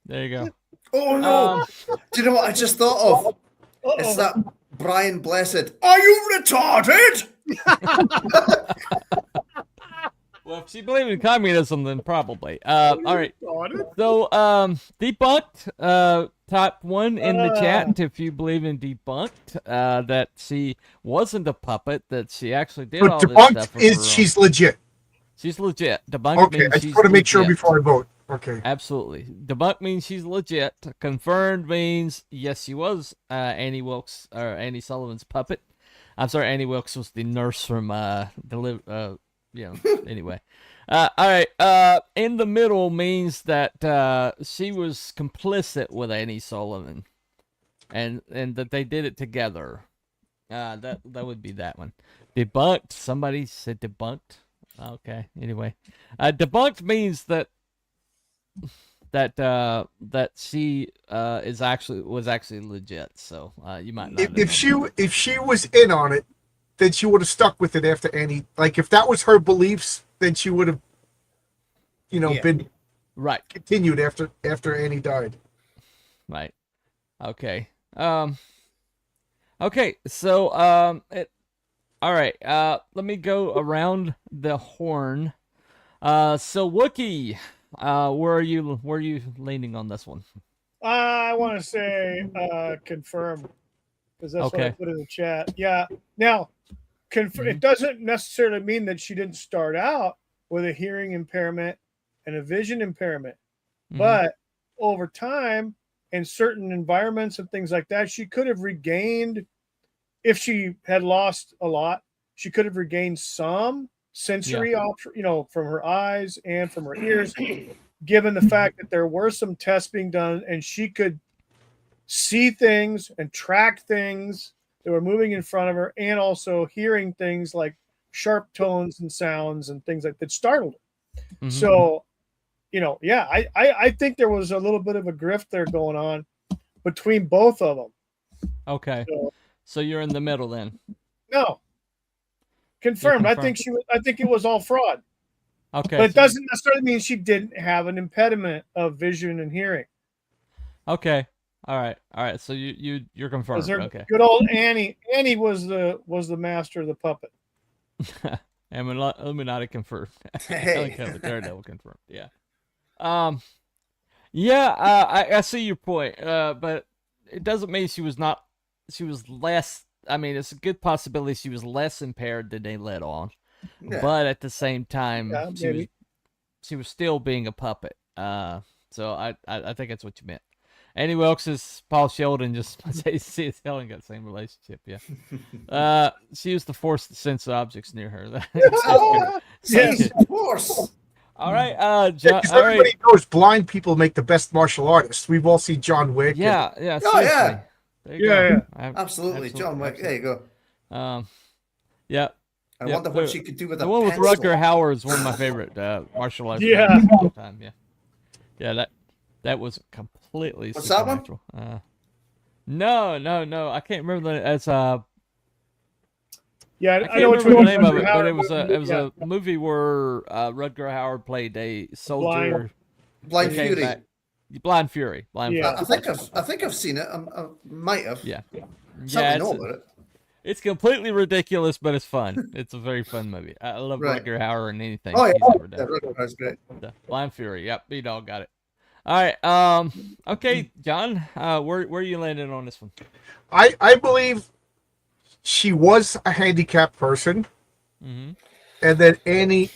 There you go. Oh no! Do you know what I just thought of? It's that Brian Blessed. Are you retarded? Well, if she believed in communism, then probably. All right. So, debunked. Type 1 in the chat if you believe in debunked. That she wasn't a puppet. That she actually did all this stuff. Debunked she's legit. She's legit. Debunked okay, means I just want to make sure before I vote. Okay. Absolutely. Debunked means she's legit. Confirmed means yes, she was Annie Wilkes or Annie Sullivan's puppet. I'm sorry, Annie Wilkes was the nurse from anyway. All right. In the middle means that she was complicit with Annie Sullivan, and that they did it together. That would be that one. Debunked. Somebody said debunked. Okay. Anyway, debunked means that she was actually legit. So you might not. If she was in on it, then she would have stuck with it after Annie. Like if that was her beliefs, then she would have, been right continued after Annie died. Right. Okay. Okay. So all right. Let me go around the horn. So Wookie, where are you leaning on this one? I want to say confirm, because that's what I put in the chat. Yeah. Now, it doesn't necessarily mean that she didn't start out with a hearing impairment and a vision impairment, but over time, in certain environments and things like that, she could have regained. If she had lost a lot, she could have regained some sensory, from her eyes and from her ears, given the fact that there were some tests being done and she could see things and track things that were moving in front of her, and also hearing things like sharp tones and sounds and things like that startled her. Mhm. So, yeah, I think there was a little bit of a grift there going on between both of them. Okay. So you're in the middle then. No, confirmed. I think it was all fraud. Okay. But it doesn't necessarily mean she didn't have an impediment of vision and hearing. Okay. All right. So you're confirmed. Okay. Good old Annie. Annie was the master of the puppet. Illuminati confirmed. Hey. Daredevil confirmed. Yeah. I see your point. But it doesn't mean she was less. I mean, it's a good possibility she was less impaired than they let on. Yeah. But at the same time, maybe. she was still being a puppet. So I think that's what you meant. Annie Wilkes is Paul Sheldon. Just see it's Helen got the same relationship. Yeah. She used to force the sense objects near her. Yes, of course. All right. Yeah, 'cause everybody knows blind people make the best martial artists. We've all seen John Wick. Yeah. Oh, yeah. There you go. Absolutely. John Wick. There you go. Yeah. I wonder what she could do with the a one with pencil. Rutger Hauer is one of my favorite martial arts. Yeah. movies of all time. Yeah. That was completely What's that one? supernatural. No. I can't remember as Yeah, I can't remember the name of it, but it was a movie where Rutger Hauer played a soldier. Blind Fury. Blind Fury. I think I've seen it. I might have. Yeah. Something know about it. It's completely ridiculous, but it's fun. It's a very fun movie. I love Rutger Hauer and anything Oh, yeah. he's ever done. Yeah, Rutger Hauer's great. Blind Fury. Yep, B-Dog got it. All right. Okay, John. Where are you landing on this one? I believe she was a handicapped person, and then Annie.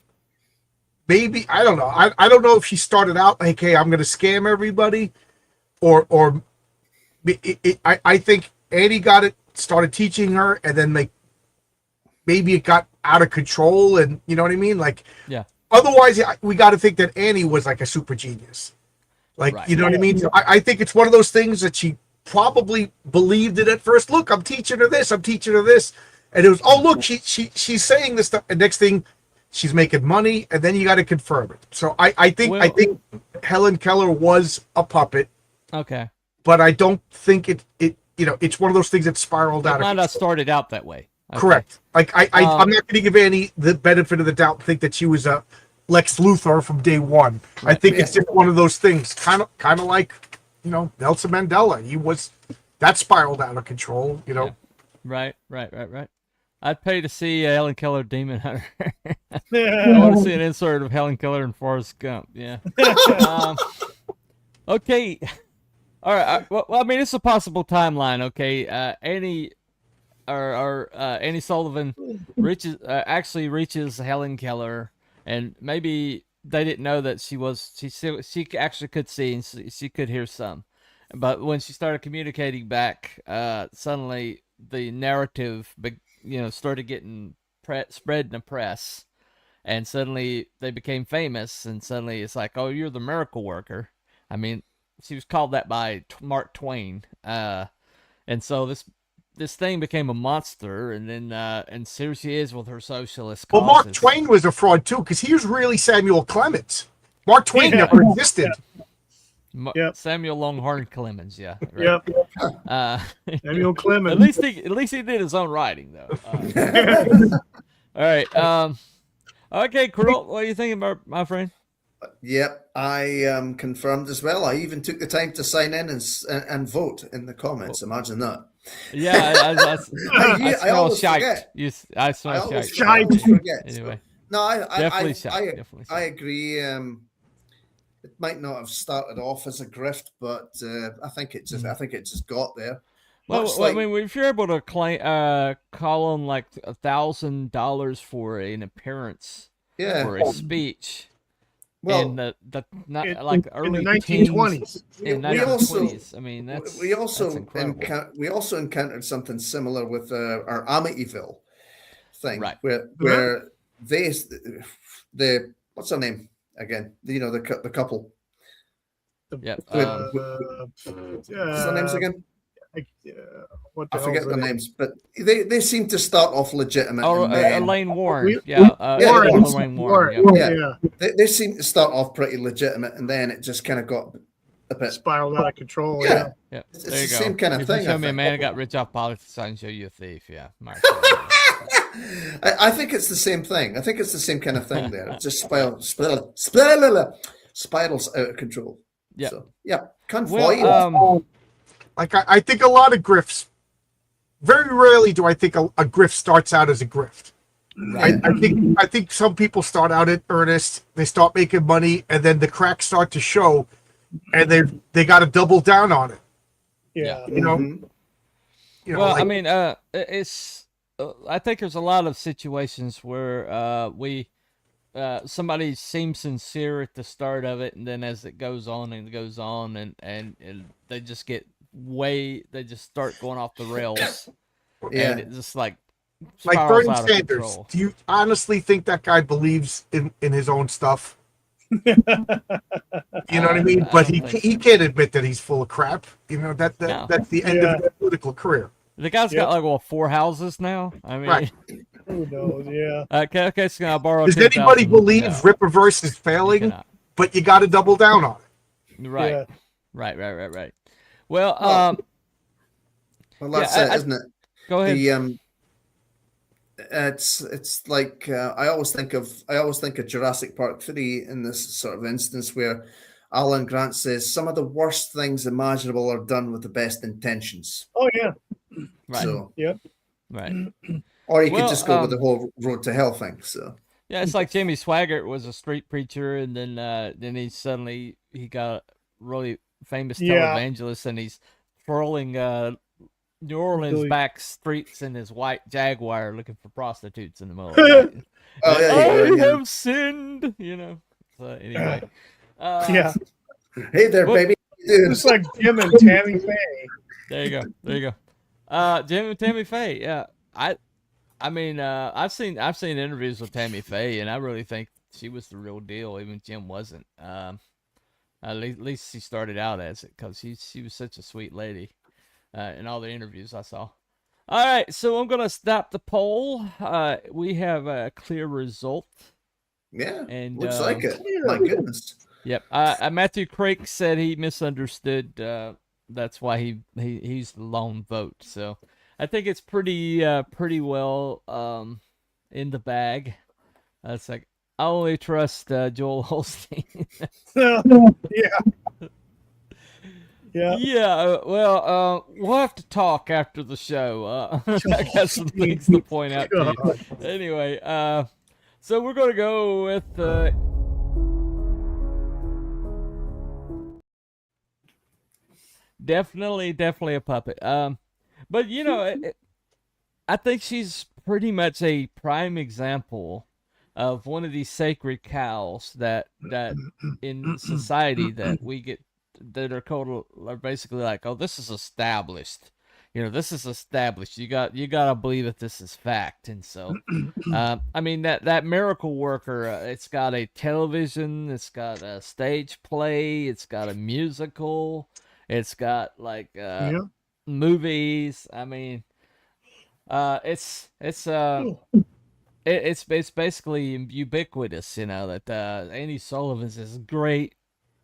Maybe I don't know. I don't know if she started out like, "Hey, I'm going to scam everybody," or I think Annie got it, started teaching her, and then maybe it got out of control, and you know what I mean? Like, yeah. Otherwise, we got to think that Annie was like a super genius. Like, you know what I mean? So I think it's one of those things that she probably believed it at first. Look, I'm teaching her this. And it was, oh, look, she's saying this stuff. And next thing, she's making money. And then you got to confirm it. So I think Helen Keller was a puppet. Okay. But I don't think it's one of those things that spiraled out of control. It might have started out that way. Okay. Correct. Like I'm not going to give Annie the benefit of the doubt and think that she was a Lex Luthor from day one. Right. I think it's just one of those things, kind of like, Nelson Mandela. That spiraled out of control. Yeah. Right. I'd pay to see Helen Keller Demon Hunter. I want to see an insert of Helen Keller and Forrest Gump. Yeah. Okay. All right. Well, I mean, it's a possible timeline. Okay. Annie Sullivan actually reaches Helen Keller. And maybe they didn't know that she actually could see and she could hear some. But when she started communicating back, suddenly the narrative, started getting spread in the press. And suddenly they became famous. And suddenly it's like, oh, you're the miracle worker. I mean, she was called that by Mark Twain. And so this thing became a monster, and then and here she is with her socialist causes. Well, Mark Twain was a fraud too, because he was really Samuel Clemens. Mark Twain never existed. Samuel Longhorn Clemens, yeah. Right. Yep. Samuel Clemens. At least he did his own writing, though. All right. Okay, Carol, what are you thinking about, my friend? Yep, I confirmed as well. I even took the time to sign in and vote in the comments. Imagine that. Yeah, I always forget. I smell shite. Anyway. No, Definitely I agree. It might not have started off as a grift, but I think it just got there. Well, I mean, if you're able to call them like $1,000 for an appearance or a speech. Well, in the early 1920s. In 1920s. I mean, we also encountered something similar with our Amityville thing, right? Where the what's her name again? The couple. Yeah. What's their names again? What the I forget hell's their that? names, but they seem to start off legitimate. Oh, and then, Elaine Warren. Warren. Warren. Yeah. They seem to start off pretty legitimate, and then it just kind of got a bit spiraled out of control. Yeah. Yeah, It's there you the go. same kind of If thing, you show I me a think. man who got rich off politics, I can show you a thief. Yeah, Mark. I think it's the same thing. I think it's the same kind of thing there. It just spirals out of control. Yeah. So, yeah. Well, like I think a lot of grifts. Very rarely do I think a grift starts out as a grift. Right. I think some people start out in earnest. They start making money, and then the cracks start to show, and they got to double down on it. Yeah. You know. You know, Well, like, I mean, it's. I think there's a lot of situations where somebody seems sincere at the start of it, and then as it goes on and goes on, and they just get they just start going off the rails. Yeah. And it just like Bernie spirals out of Sanders. control. Do you honestly think that guy believes in his own stuff? You know what I mean? But he can't admit that he's full of crap. You know that's the end of his political career. The guy's got like 4 houses now. I mean, Right. Who knows? Yeah. Okay, so I'll borrow. Does 10,000. anybody believe No. Rip Reverse is failing? cannot. But you got to double down on it. Right. Yeah. Right. Well, well, that's yeah, it, isn't it? Go ahead. It's like I always think of Jurassic Park 3 in this sort of instance where Alan Grant says some of the worst things imaginable are done with the best intentions. Oh yeah. Right. So, Right. or you Well, could just go with the whole road to hell thing. So Yeah, it's like Jimmy Swaggart was a street preacher, and then he got a really famous televangelist, and he's twirling New Orleans back streets in his white Jaguar, looking for prostitutes in the middle of the night. I have sinned, you know. So anyway, Yeah. Hey there, baby. It's like Jim and Tammy Faye. There you go. Jim and Tammy Faye. Yeah, I mean, I've seen interviews with Tammy Faye, and I really think she was the real deal. Even Jim wasn't. At least she started out as it, because she was such a sweet lady. In all the interviews I saw. All right, so I'm gonna stop the poll. We have a clear result. Yeah, and looks like it. My goodness. Yep. Matthew Craik said he misunderstood. That's why he's the lone vote. So I think it's pretty well in the bag. It's like I only trust Joel Holstein. Yeah. Well, we'll have to talk after the show. I got some things to point out to you. Anyway, so we're gonna go with. Definitely a puppet. But you know, I think she's pretty much a prime example of one of these sacred cows that in society that we get that are basically like, oh, this is established. You know, this is established. You gotta believe that this is fact. And so, I mean that miracle worker. It's got a television. It's got a stage play. It's got a musical. It's got like movies. I mean, it's basically ubiquitous. You know that Annie Sullivan's this great,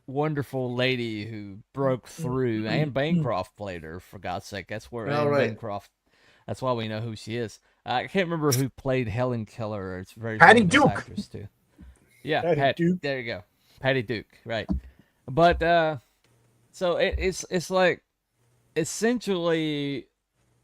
wonderful lady who broke through. Anne Bancroft played her, for God's sake. That's where Anne Bancroft. That's why we know who she is. I can't remember who played Helen Keller. It's a very Patty famous Duke. actress too. Yeah, Patty Duke. There you go, Patty Duke. Right, but so it's like essentially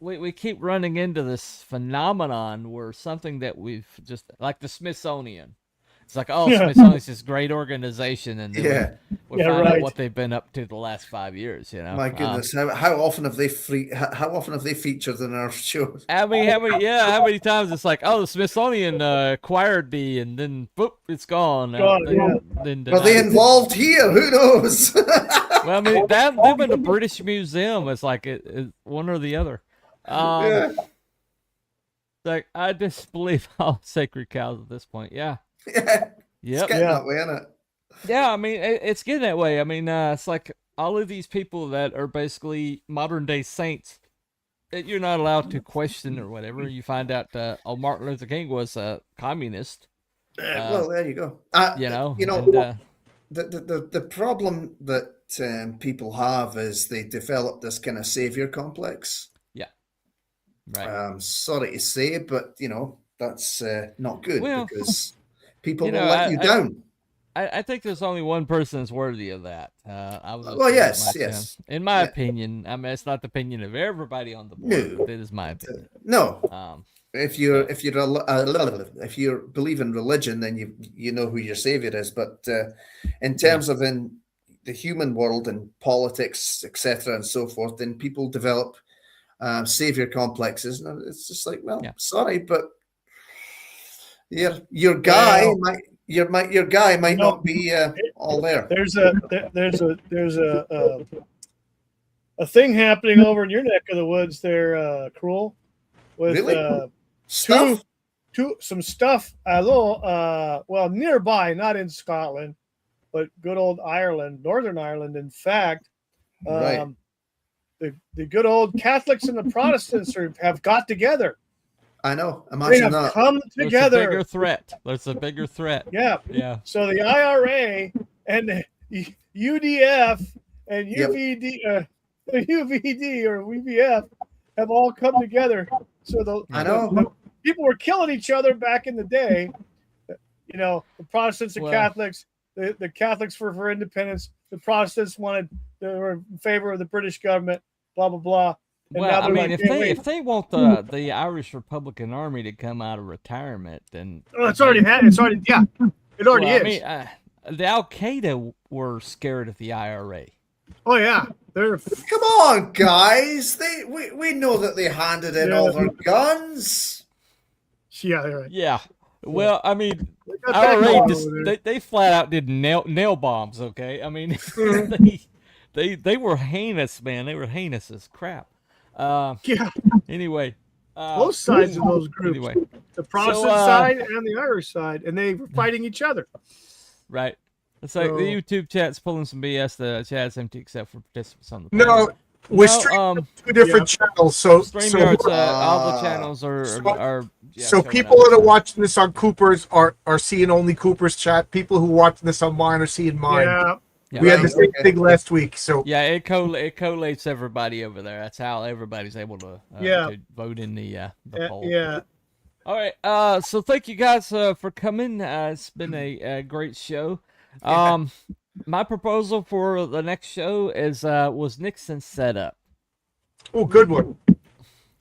we keep running into this phenomenon where something that we've just like the Smithsonian. It's like, oh, Smithsonian's this great organization, and then we find out what they've been up to the last 5 years. You know, my goodness, how often have they featured in our shows? How many times it's like, oh, the Smithsonian acquired the, and then boop, it's gone. Then Are they involved here? Who knows? Well, I mean, them in the British Museum is like it one or the other. Like I just believe all sacred cows at this point. Yeah. Yep. It's getting that way, isn't it? Yeah, I mean, it's getting that way. I mean, it's like all of these people that are basically modern day saints that you're not allowed to question or whatever. You find out, Martin Luther King was a communist. Well, there you go. The problem that people have is they develop this kind of savior complex. Yeah. Right. Sorry to say, but that's not good because people you will know, let you down. I think there's only one person that's worthy of that. Yes. In my opinion, I mean, it's not the opinion of everybody on the board. No. But it is my opinion. No. If you believe in religion, then you know who your savior is. But in terms of in the human world and politics, etc., and so forth, then people develop savior complexes, and it's just like, sorry, but your guy might. Your guy might not be all there. There's a thing happening over in your neck of the woods there, Cruel, with really? Stuff? some stuff. Well, nearby, not in Scotland, but good old Ireland, Northern Ireland. In fact, right. The good old Catholics and the Protestants have got together. I know. They Imagine have that. come together. There's a bigger threat. There's a bigger threat. Yeah. Yeah. So the IRA and the UDF and UVD or VBF have all come together. So the people were killing each other back in the day. The Protestants and Catholics. The Catholics were for independence. The Protestants they were in favor of the British government. Blah blah blah. And well, I mean, if they want the Irish Republican Army to come out of retirement, then it's already it already is. I mean, the Al Qaeda were scared of the IRA. Oh yeah, come on, guys. We know that they handed in all their guns. Yeah, right. Yeah. Well, I mean, IRA they flat out did nail bombs. Okay, I mean, they were heinous, man. They were heinous as crap. Anyway, both sides of those groups, anyway, the Protestant side and the Irish side, and they were fighting each other. Right. It's like the YouTube chat's pulling some BS. The chat's empty except for participants on the panel. No, we're streaming two different channels. So StreamYard's, all the channels are so people that are watching this on Cooper's are seeing only Cooper's chat. People who are watching this on mine are seeing mine. Yeah. Yeah, we had the same thing last week, so yeah, it collates everybody over there. That's how everybody's able to vote in the poll. Yeah. All right. So thank you guys for coming. It's been a great show. My proposal for the next show was Nixon's setup. Oh, good one.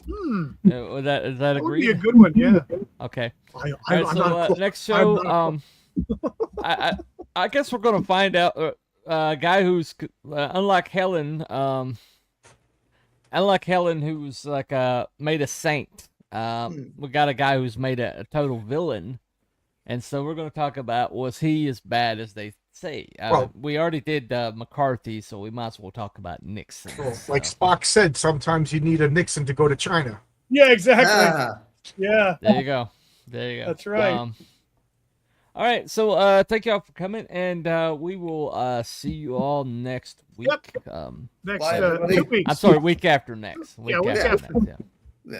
Is that agreed? Would be a good one, yeah. Okay. I'm so next show, I guess we're gonna find out. A guy who's unlike Helen, who's like made a saint. We got a guy who's made a total villain, and so we're going to talk about, was he as bad as they say? We already did McCarthy, so we might as well talk about Nixon. Like Spock said, sometimes you need a Nixon to go to China. Yeah, exactly. Yeah. There you go. That's right. All right, so thank you all for coming, and we will see you all next week. Yep. Next 2 weeks. I'm sorry, week after next. Week after. Yeah.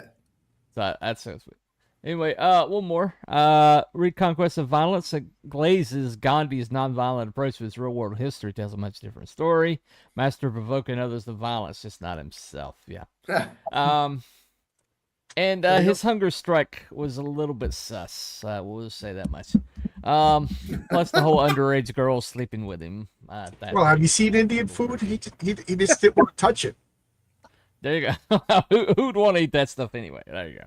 So that's so sweet. Anyway, one more. Read Conquest of Violence. Glazes Gandhi's nonviolent approach to his real-world history tells a much different story. Master of provoking others to violence, just not himself. Yeah. And his hunger strike was a little bit sus. We'll just say that much. Plus the whole underage girl sleeping with him. Well, have you seen Indian food? He just didn't want to touch it. There you go. Who'd want to eat that stuff anyway? There you go.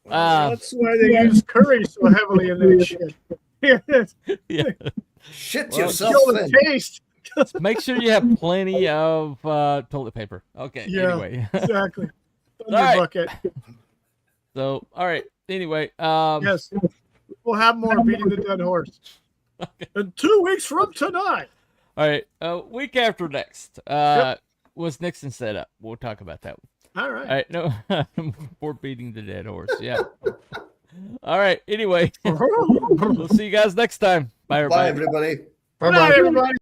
That's why they use curry so heavily in their shit. Yeah. Shit yourself. Kill the taste. Make sure you have plenty of toilet paper. Okay. Yeah, anyway. Exactly. All right. Bucket. So, all right. Anyway, yes, we'll have more beating the dead horse. Okay. In 2 weeks from tonight. All right. Week after next was Nixon set up. We'll talk about that one. All right. All right. No, we're beating the dead horse. Yeah. All right. Anyway, we'll see you guys next time. Bye, everybody. Bye, everybody. Bye, everybody.